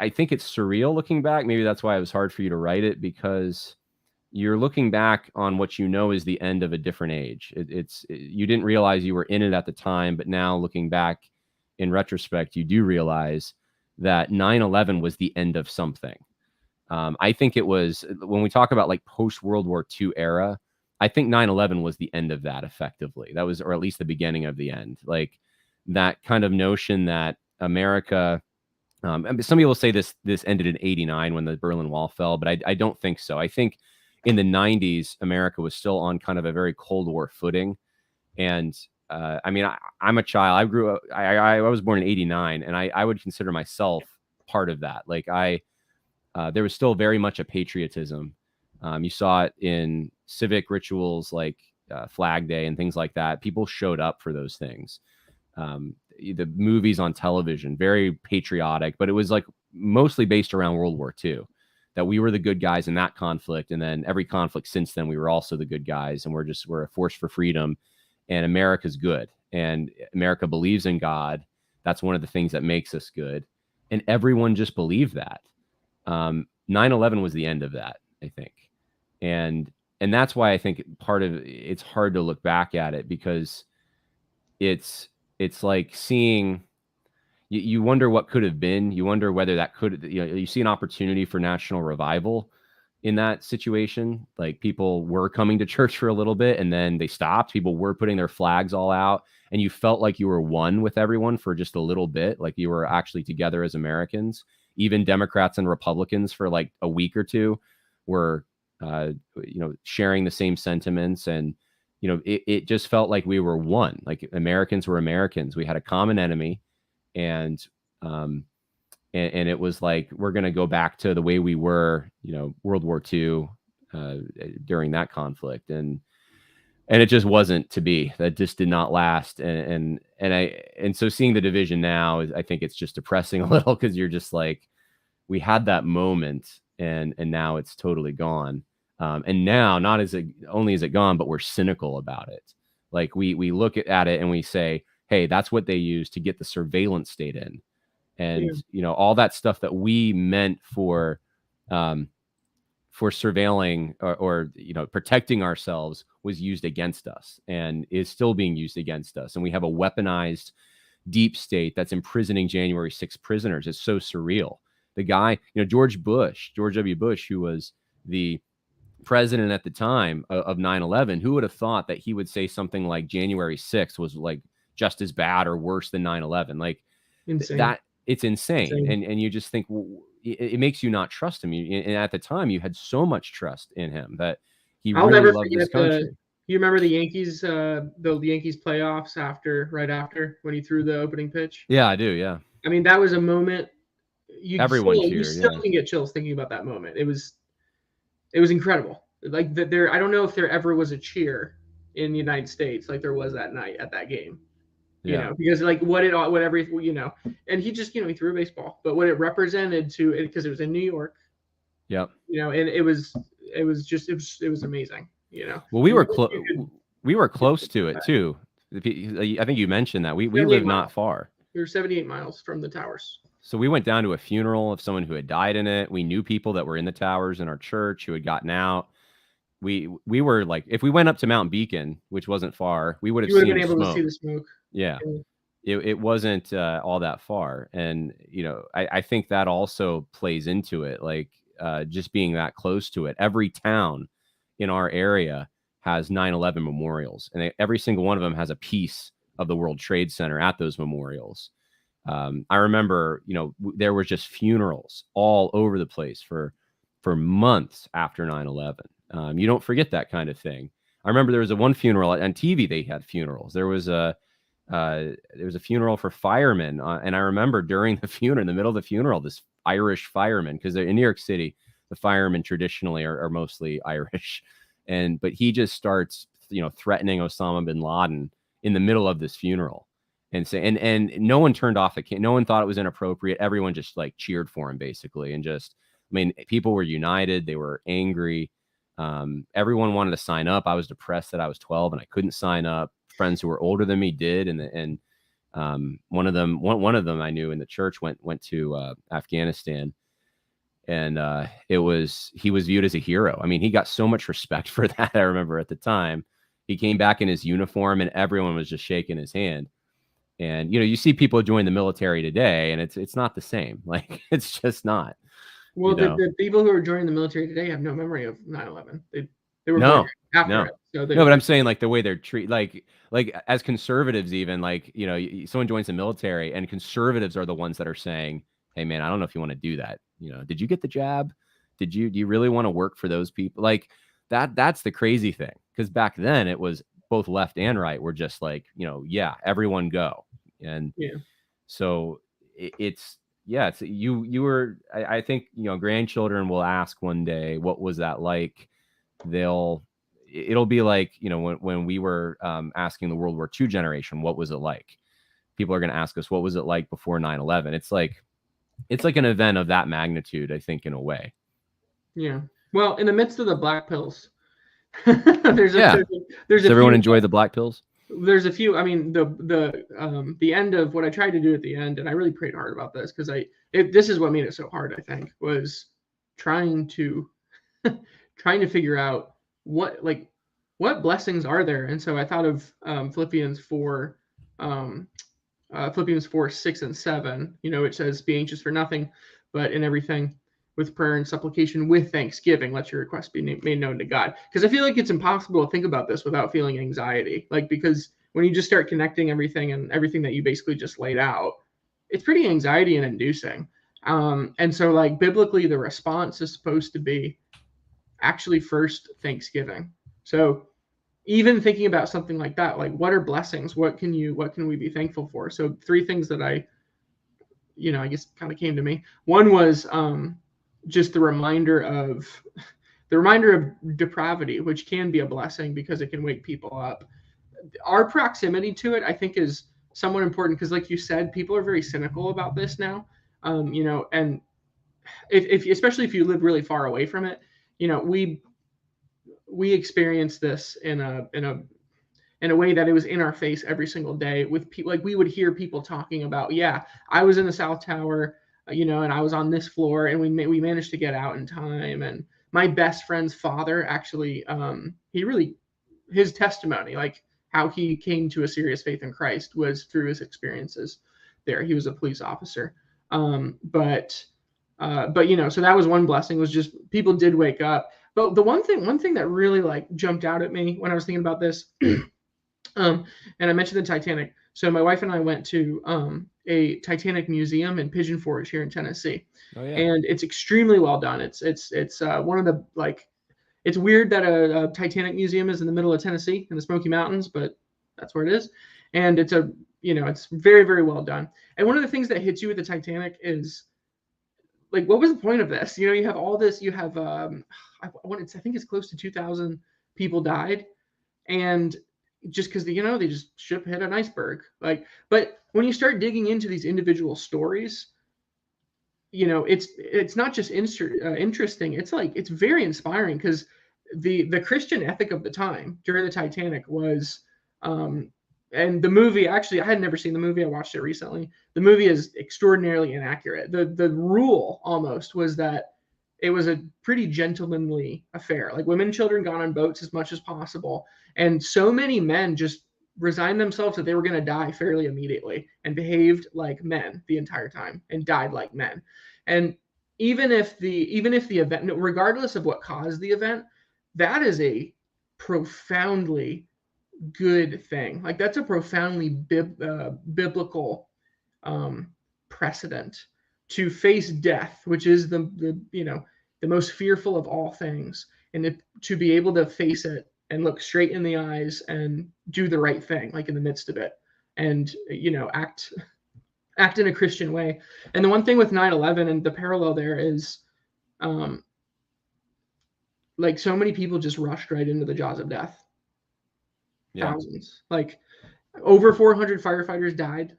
think it's surreal looking back. Maybe that's why it was hard for you to write it, because you're looking back on what is the end of a different age. You didn't realize you were in it at the time, but now looking back in retrospect, you do realize that 9/11 was the end of something. I think it was, when we talk about, like, post World War II era, I think 9/11 was the end of that, effectively. That was, or at least the beginning of the end. Like, that kind of notion that America, some people say this ended in 89 when the Berlin Wall fell, but I don't think so. I think in the 90s, America was still on kind of a very Cold War footing. And I mean, I'm a child. I grew up, I was born in 89, and I would consider myself part of that. Like, there was still very much a patriotism. You saw it in civic rituals like Flag Day and things like that. People showed up for those things. The movies on television, very patriotic, but it was, like, mostly based around World War II, that we were the good guys in that conflict. And then every conflict since then, we were also the good guys, and we're a force for freedom, and America's good, and America believes in God. That's one of the things that makes us good. And everyone just believed that. 9/11 was the end of that, I think. And that's why I think part of it's hard to look back at it, because it's like seeing, you wonder what could have been. You wonder whether that could, you see an opportunity for national revival in that situation. Like, people were coming to church for a little bit, and then they stopped. People were putting their flags all out, and you felt like you were one with everyone for just a little bit, like you were actually together as Americans. Even Democrats and Republicans for, like, a week or two were sharing the same sentiments. And it just felt like we were one. Like, Americans were Americans. We had a common enemy. And it was like, we're going to go back to the way we were, World War II, during that conflict. And it just wasn't to be. That just did not last. And so seeing the division now, I think it's just depressing a little, because you're just like, we had that moment, and now it's totally gone. And now, not only is it gone, but we're cynical about it. Like, we look at it and we say, hey, that's what they used to get the surveillance state in. And, all that stuff that we meant for surveilling or protecting ourselves was used against us, and is still being used against us. And we have a weaponized deep state that's imprisoning January 6th prisoners. It's so surreal. The guy, George W. Bush, who was the president at the time of 9/11, who would have thought that he would say something like January 6th was, like, just as bad or worse than 9/11? Like, that, it's insane. And you just think, well, it makes you not trust him. And at the time, you had so much trust in him that he really loved this country. You remember the Yankees, the Yankees playoffs right after when he threw the opening pitch? Yeah, I do. Yeah. I mean, that was a moment. Everyone you cheered, still yeah. can get chills thinking about that moment. It was incredible. Like there, I don't know if there ever was a cheer in the United States like there was that night at that game. You Yeah. know, because like what every, you know, and he just, you know, he threw a baseball, but what it represented to it, because it was in New York, Yep. you know, and it was amazing, you know. Well, we And were you could we were close to it too. I think you mentioned that we 78 live miles. not far. We were 78 miles from the towers. So we went down to a funeral of someone who had died in it. We knew people that were in the towers in our church who had gotten out. We were like, if we went up to Mount Beacon, which wasn't far, we would have You would have seen been the able to see smoke. the smoke. Yeah. And It wasn't all that far. And, you know, I think that also plays into it, like just being that close to it. Every town in our area has 9/11 memorials, and every single one of them has a piece of the World Trade Center at those memorials. I remember, you know, there was just funerals all over the place for months after 9/11. You don't forget that kind of thing. I remember there was one funeral on TV. They had funerals. There was a funeral for firemen, and I remember during the funeral, in the middle of the funeral, this Irish fireman, because in New York City, the firemen traditionally are mostly Irish, but he just starts, you know, threatening Osama bin Laden in the middle of this funeral, and say, and no one turned off the no one thought it was inappropriate. Everyone just like cheered for him basically, and just, I mean, people were united. They were angry. Everyone wanted to sign up. I was depressed that I was 12 and I couldn't sign up. Friends who were older than me did, and one of them I knew in the church went to Afghanistan, and he was viewed as a hero. I mean, he got so much respect for that. I remember at the time he came back in his uniform and everyone was just shaking his hand. And, you know, you see people join the military today and it's not the same. Like, it's just not. well, You know? the people who are joining the military today have no memory of 9/11. They were No, born after no. it. So No, but I'm saying like the way they're treated, like as conservatives, even like, you know, someone joins the military and conservatives are the ones that are saying, hey man, I don't know if you want to do that. You know, did you get the jab? Do you really want to work for those people? Like that's the crazy thing. Because back then it was both left and right were just like, you know, yeah, everyone go. And yeah. so it's you were, I think, you know, grandchildren will ask one day, what was that like? It'll be like, you know, when we were asking the World War II generation, what was it like? People are going to ask us, what was it like before 9/11? It's like an event of that magnitude, I think, in a way. Yeah. Well, in the midst of the black pills, there's Does everyone enjoy the black pills? There's a few. I mean, the end of what I tried to do at the end, and I really prayed hard about this because this is what made it so hard. I think was trying to figure out what blessings are there. And so I thought of Philippians 4, Philippians 4, 6 and 7. You know, it says, "Be anxious for nothing, but in everything, with prayer and supplication, with thanksgiving, let your requests be made known to God." Because I feel like it's impossible to think about this without feeling anxiety. Like, because when you just start connecting everything that you basically just laid out, it's pretty anxiety and inducing. And so, like, biblically, the response is supposed to be actually first thanksgiving. So even thinking about something like that, like, what are blessings? What can we be thankful for? So 3 things that I guess kind of came to me. One was just the reminder of depravity, which can be a blessing because it can wake people up. Our proximity to it, I think, is somewhat important because, like you said, people are very cynical about this now. You know, and if especially if you live really far away from it, you know, we experience this in a way that it was in our face every single day with people. Like, we would hear people talking about, yeah, I was in the South Tower, you know, and I was on this floor and we managed to get out in time. And my best friend's father actually, his testimony, like how he came to a serious faith in Christ, was through his experiences there. He was a police officer. But you know, so that was one blessing, was just people did wake up. But the one thing that really like jumped out at me when I was thinking about this, and I mentioned the Titanic. So my wife and I went to a Titanic museum in Pigeon Forge here in Tennessee. Oh, yeah. And it's extremely well done. It's one of the, like, it's weird that a Titanic museum is in the middle of Tennessee in the Smoky Mountains, but that's where it is. And it's it's very, very well done. And one of the things that hits you with the Titanic is like, what was the point of this? You know, you have all this, you have, I think it's close to 2,000 people died. And just because, you know, they just ship hit an iceberg. Like, but when you start digging into these individual stories, you know, it's not just interesting. It's like, it's very inspiring, because the Christian ethic of the time during the Titanic was, and the movie, actually, I had never seen the movie. I watched it recently. The movie is extraordinarily inaccurate. The rule almost was that it was a pretty gentlemanly affair. Like, women and children got on boats as much as possible. And so many men just resigned themselves that they were going to die fairly immediately, and behaved like men the entire time and died like men. And even if the event, regardless of what caused the event, that is a profoundly good thing. Like, that's a profoundly biblical precedent, to face death, which is the you know, the most fearful of all things, and to be able to face it and look straight in the eyes and do the right thing, like in the midst of it, and, you know, act in a Christian way. And the one thing with 9/11 and the parallel there is, like, so many people just rushed right into the jaws of death. Yeah. Thousands, like over 400 firefighters died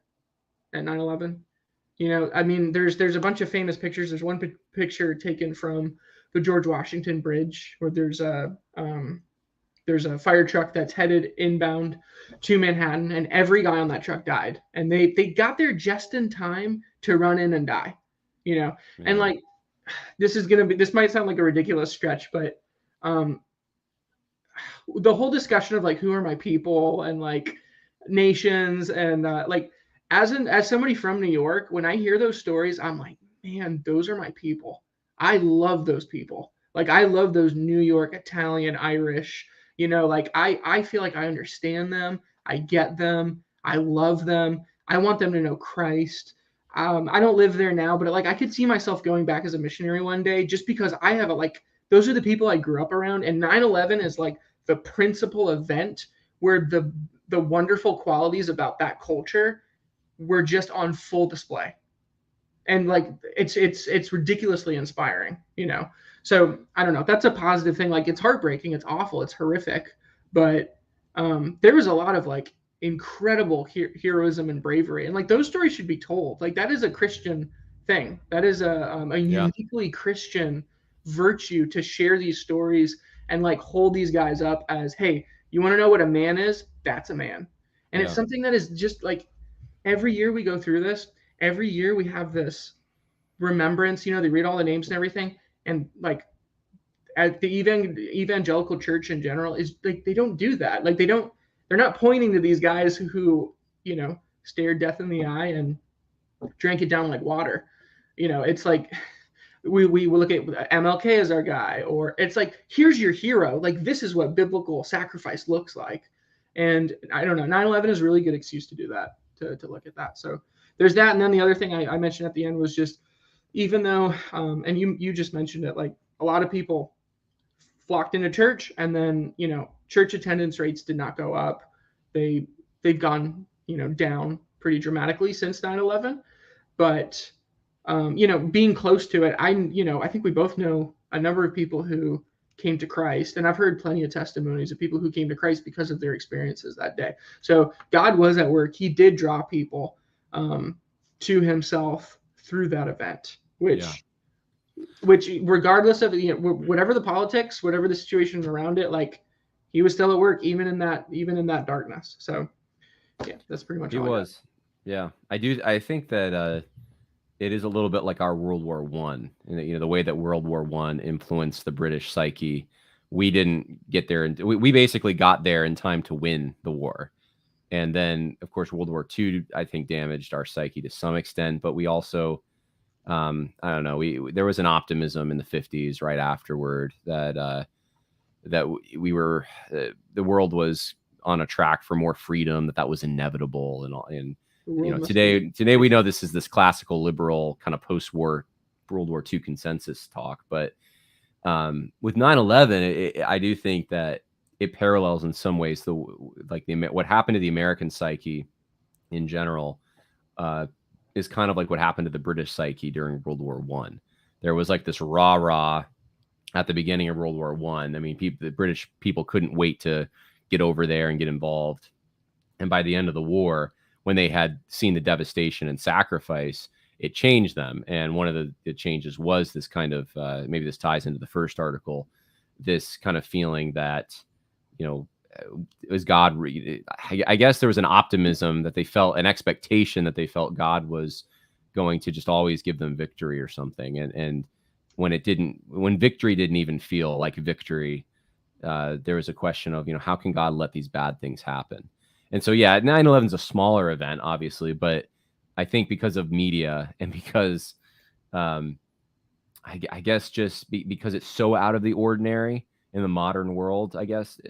at 9/11. You know, I mean, there's a bunch of famous pictures. There's one picture taken from the George Washington Bridge, where there's a fire truck that's headed inbound to Manhattan, and every guy on that truck died. And they got there just in time to run in and die. You know, Yeah. and like, this might sound like a ridiculous stretch, but the whole discussion of like, who are my people, and like nations, and like, as somebody from New York, when I hear those stories, I'm like, man, those are my people. I love those people. Like, I love those New York, Italian, Irish, you know, like, I feel like I understand them. I get them. I love them. I want them to know Christ. I don't live there now, but like, I could see myself going back as a missionary one day, just because I have like, those are the people I grew up around. And 9/11 is like the principal event where the wonderful qualities about that culture were just on full display. And like, it's ridiculously inspiring, you know. So I don't know, that's a positive thing. Like, it's heartbreaking, it's awful, it's horrific, but there was a lot of like incredible heroism and bravery, and like, those stories should be told. Like, that is a Christian thing. That is a uniquely Christian virtue, to share these stories and like hold these guys up as, hey, you want to know what a man is? That's a man. And it's something that is just like, every year we go through this. Every year we have this remembrance. You know, they read all the names and everything, and like, at the evangelical church in general, is like, they don't do that. Like, they're not pointing to these guys who, you know, stared death in the eye and drank it down like water. You know, it's like, we look at MLK as our guy, or it's like, here's your hero. Like, this is what biblical sacrifice looks like. And I don't know, 9/11 is a really good excuse to do that, to look at that. So there's that. And then the other thing I mentioned at the end was just, even though, and you just mentioned it, like, a lot of people flocked into church, and then, you know, church attendance rates did not go up. They've gone, you know, down pretty dramatically since 9/11. But you know, being close to it, I think we both know a number of people who came to Christ, and I've heard plenty of testimonies of people who came to Christ because of their experiences that day. So God was at work. He did draw people to himself through that event, which regardless of, you know, whatever the politics, whatever the situation around it, like, he was still at work, even in that darkness. So yeah, that's pretty much He was. Yeah, I think that it is a little bit like our World War I. You know, the way that World War I influenced the British psyche. We didn't get there, and we basically got there in time to win the war. And then, of course, World War II, I think, damaged our psyche to some extent. But we also, I don't know, there was an optimism in the 50s right afterward that we were, the world was on a track for more freedom, that was inevitable, and you know, today we know this is this classical liberal kind of post-war World War II consensus talk. But with 9/11, I do think that it parallels in some ways what happened to the American psyche in general is kind of like what happened to the British psyche during World War I. there was like this rah-rah at the beginning of World War I. I mean, the British people couldn't wait to get over there and get involved. And by the end of the war, when they had seen the devastation and sacrifice, it changed them. And one of the changes was this kind of, maybe this ties into the first article, this kind of feeling that, you know, it was God. I guess there was an optimism that they felt, an expectation that they felt God was going to just always give them victory or something. And when victory didn't even feel like victory, there was a question of, you know, how can God let these bad things happen? And so, yeah, 9/11 is a smaller event, obviously, but I think because of media and because, I guess just because it's so out of the ordinary in the modern world, I guess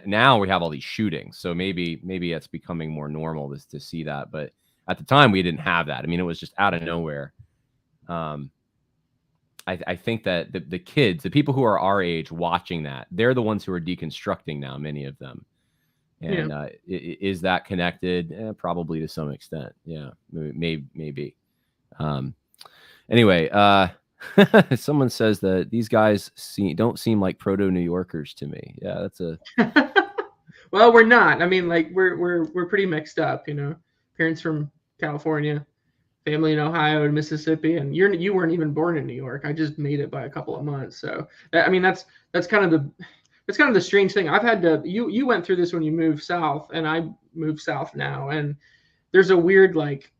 now we have all these shootings. So maybe it's becoming more normal to see that. But at the time, we didn't have that. I mean, it was just out of nowhere. I think that the kids, the people who are our age watching that, they're the ones who are deconstructing now, many of them. And is that connected? Probably to some extent. Yeah, maybe. Anyway, someone says that these guys don't seem like proto New Yorkers to me. Yeah, that's a. Well, we're not. I mean, like we're pretty mixed up, you know. Parents from California, family in Ohio and Mississippi, and you weren't even born in New York. I just made it by a couple of months. So I mean, that's kind of the strange thing. I've had to. You went through this when you moved south, and I moved south now, and there's a weird, like,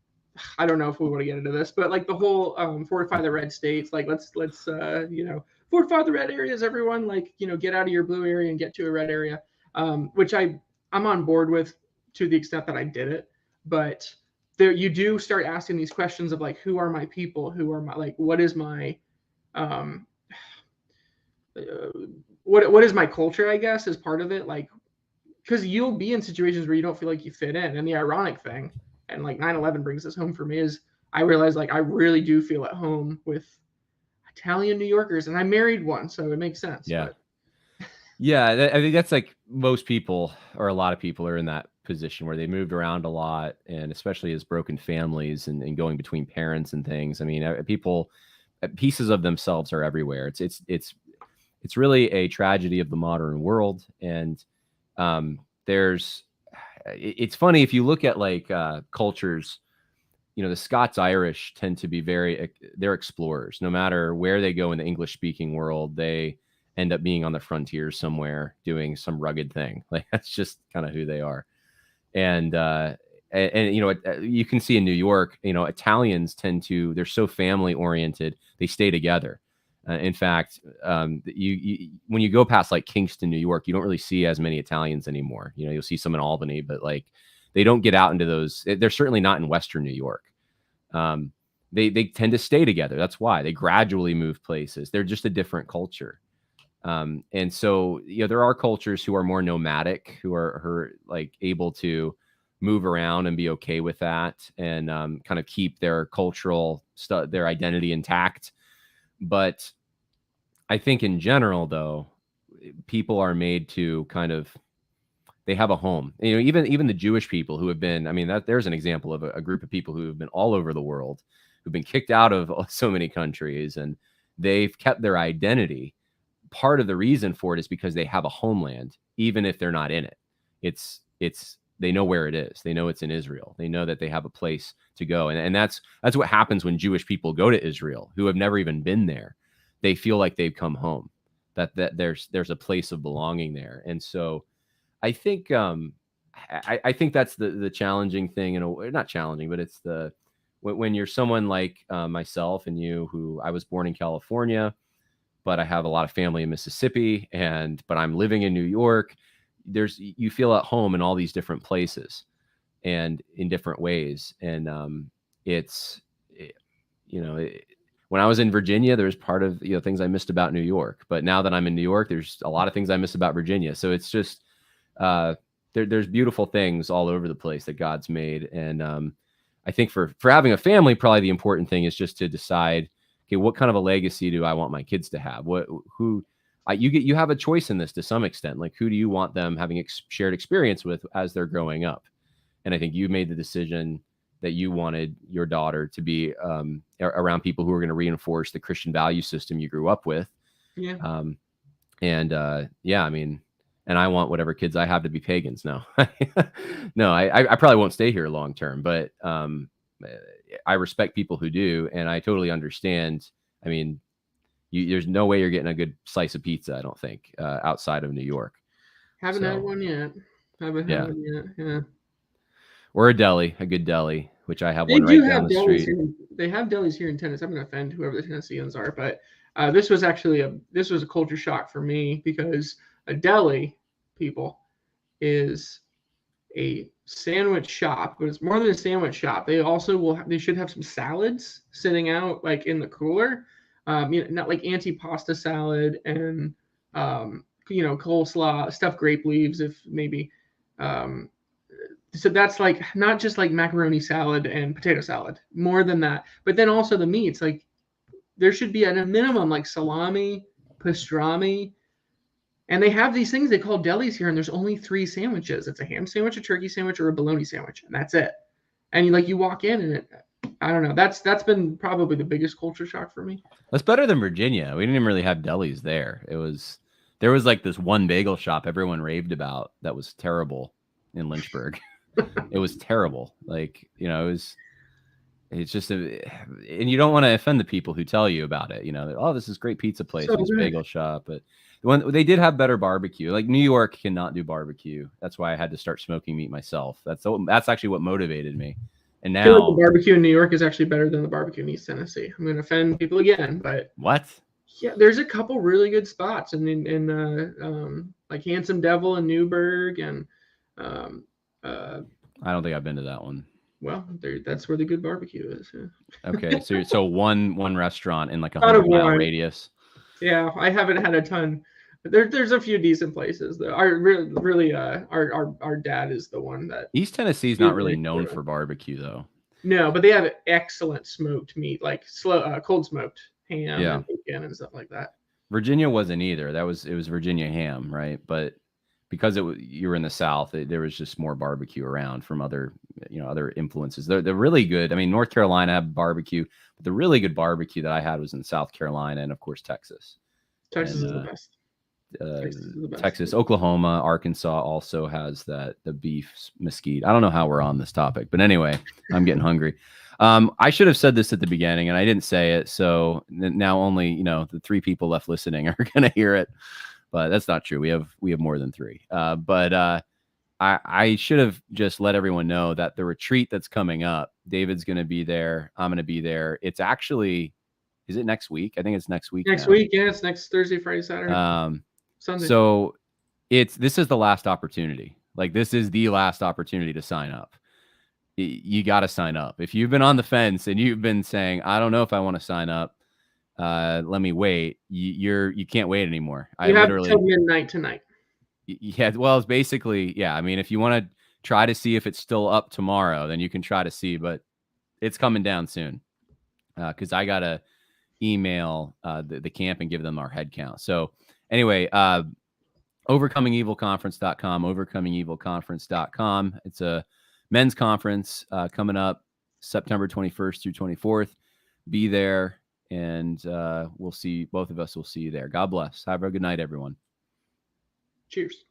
I don't know if we want to get into this, but like the whole fortify the red states, like let's you know, fortify the red areas, everyone, like, you know, get out of your blue area and get to a red area, which I'm on board with to the extent that I did it. But there, you do start asking these questions of like, who are my people? Who are my, like, what is my what is my culture, I guess, is part of it. Like, because you'll be in situations where you don't feel like you fit in. And the ironic thing, and like 9/11 brings this home for me, is I realized like I really do feel at home with Italian New Yorkers, and I married one, so it makes sense. Yeah. But. Yeah, I think that's like most people, or a lot of people, are in that position where they moved around a lot, and especially as broken families and going between parents and things. I mean, people, pieces of themselves are everywhere. It's really a tragedy of the modern world. And it's funny if you look at like cultures, you know, the Scots-Irish tend to be they're explorers. No matter where they go in the English-speaking world, they end up being on the frontier somewhere doing some rugged thing. Like, that's just kind of who they are. And you know, you can see in New York, you know, Italians they're so family oriented, they stay together. In fact, when you go past like Kingston, New York, you don't really see as many Italians anymore. You know, you'll see some in Albany, but like they don't get out into those. They're certainly not in Western New York. They tend to stay together. That's why they gradually move places. They're just a different culture. And so, you know, there are cultures who are more nomadic, who are like able to move around and be okay with that, and kind of keep their cultural stuff, their identity intact. But I think in general, though, people are made to they have a home. You know, even the Jewish people who have been, I mean, there's an example of a group of people who have been all over the world, who've been kicked out of so many countries, and they've kept their identity. Part of the reason for it is because they have a homeland, even if they're not in it. They know where it is. They know it's in Israel. They know that they have a place to go. And that's what happens when Jewish people go to Israel, who have never even been there. They feel like they've come home, that there's a place of belonging there. And so I think I think that's the challenging thing, and not challenging, but it's when you're someone like myself and you, who I was born in California, but I have a lot of family in Mississippi, but I'm living in New York. You feel at home in all these different places and in different ways. And when I was in Virginia, there's part of, you know, things I missed about New York, but now that I'm in New York, there's a lot of things I miss about Virginia. So it's just, there's beautiful things all over the place that God's made. And I think for having a family, probably the important thing is just to decide, okay, what kind of a legacy do I want my kids to have? You have a choice in this to some extent. Like, who do you want them having shared experience with as they're growing up? And I think you made the decision that you wanted your daughter to be around people who are going to reinforce the Christian value system you grew up with. Yeah. Yeah, I mean, and I want whatever kids I have to be pagans. No, no, I probably won't stay here long term, but I respect people who do, and I totally understand. I mean, there's no way you're getting a good slice of pizza, I don't think, outside of New York. Haven't had one yet. Haven't had one yet. Yeah. Or a deli, a good deli, which I have They one do right have down the delis street. here. They have delis here in Tennessee. I'm going to offend whoever the Tennesseans are, but this was actually a culture shock for me, because a deli, people, is a sandwich shop, but it's more than a sandwich shop. They also they should have some salads sitting out like in the cooler, not like antipasta salad and coleslaw, stuffed grape leaves, if maybe. So that's like not just like macaroni salad and potato salad, more than that. But then also the meats, like there should be at a minimum like salami, pastrami, and they have these things they call delis here, and there's only 3 sandwiches. It's a ham sandwich, a turkey sandwich, or a bologna sandwich, and that's it. And you walk in, and I don't know. That's been probably the biggest culture shock for me. That's better than Virginia. We didn't even really have delis there. There was like this one bagel shop everyone raved about that was terrible in Lynchburg. It was terrible. Like, it's just and you don't want to offend the people who tell you about it. Oh, this is great pizza place, this bagel shop, but they did have better barbecue. Like New York cannot do barbecue. That's why I had to start smoking meat myself. That's actually what motivated me. And now I feel like the barbecue in New York is actually better than the barbecue in East Tennessee. I'm going to offend people again, but what? Yeah, there's a couple really good spots in like Handsome Devil in Newburgh, and I don't think I've been to that one. Well, that's where the good barbecue is. Yeah. Okay, so one restaurant in like a 100-mile radius. Yeah, I haven't had a ton. There's a few decent places though. Our dad is the one that. East Tennessee is not really known for barbecue though. No, but they have excellent smoked meat, like cold smoked ham and bacon and stuff like that. Virginia wasn't either. It was Virginia ham, right? But because you were in the South, there was just more barbecue around from other influences. They're really good. I mean, North Carolina have barbecue, but the really good barbecue that I had was in South Carolina and of course Texas. Texas is the best. Texas, Oklahoma, Arkansas also has the beef mesquite. I don't know how we're on this topic, but anyway, I'm getting hungry. I should have said this at the beginning and I didn't say it. So now only, the 3 people left listening are going to hear it, but that's not true. We have more than 3. I should have just let everyone know that the retreat that's coming up, David's going to be there. I'm going to be there. It's actually, is it next week? I think it's next week. Next week. Yeah. It's next Thursday, Friday, Saturday. Sunday. So this is the last opportunity. Like this is the last opportunity to sign up. You got to sign up. If you've been on the fence and you've been saying, I don't know if I want to sign up, let me wait. You can't wait anymore. You have till midnight tonight. Yeah. Well, it's basically, yeah. I mean, if you want to try to see if it's still up tomorrow, then you can try to see, but it's coming down soon. Cause I got to email the camp and give them our head count. So anyway, overcomingevilconference.com, overcomingevilconference.com. It's a men's conference coming up September 21st through 24th. Be there, and we'll see. Both of us will see you there. God bless. Have a good night, everyone. Cheers.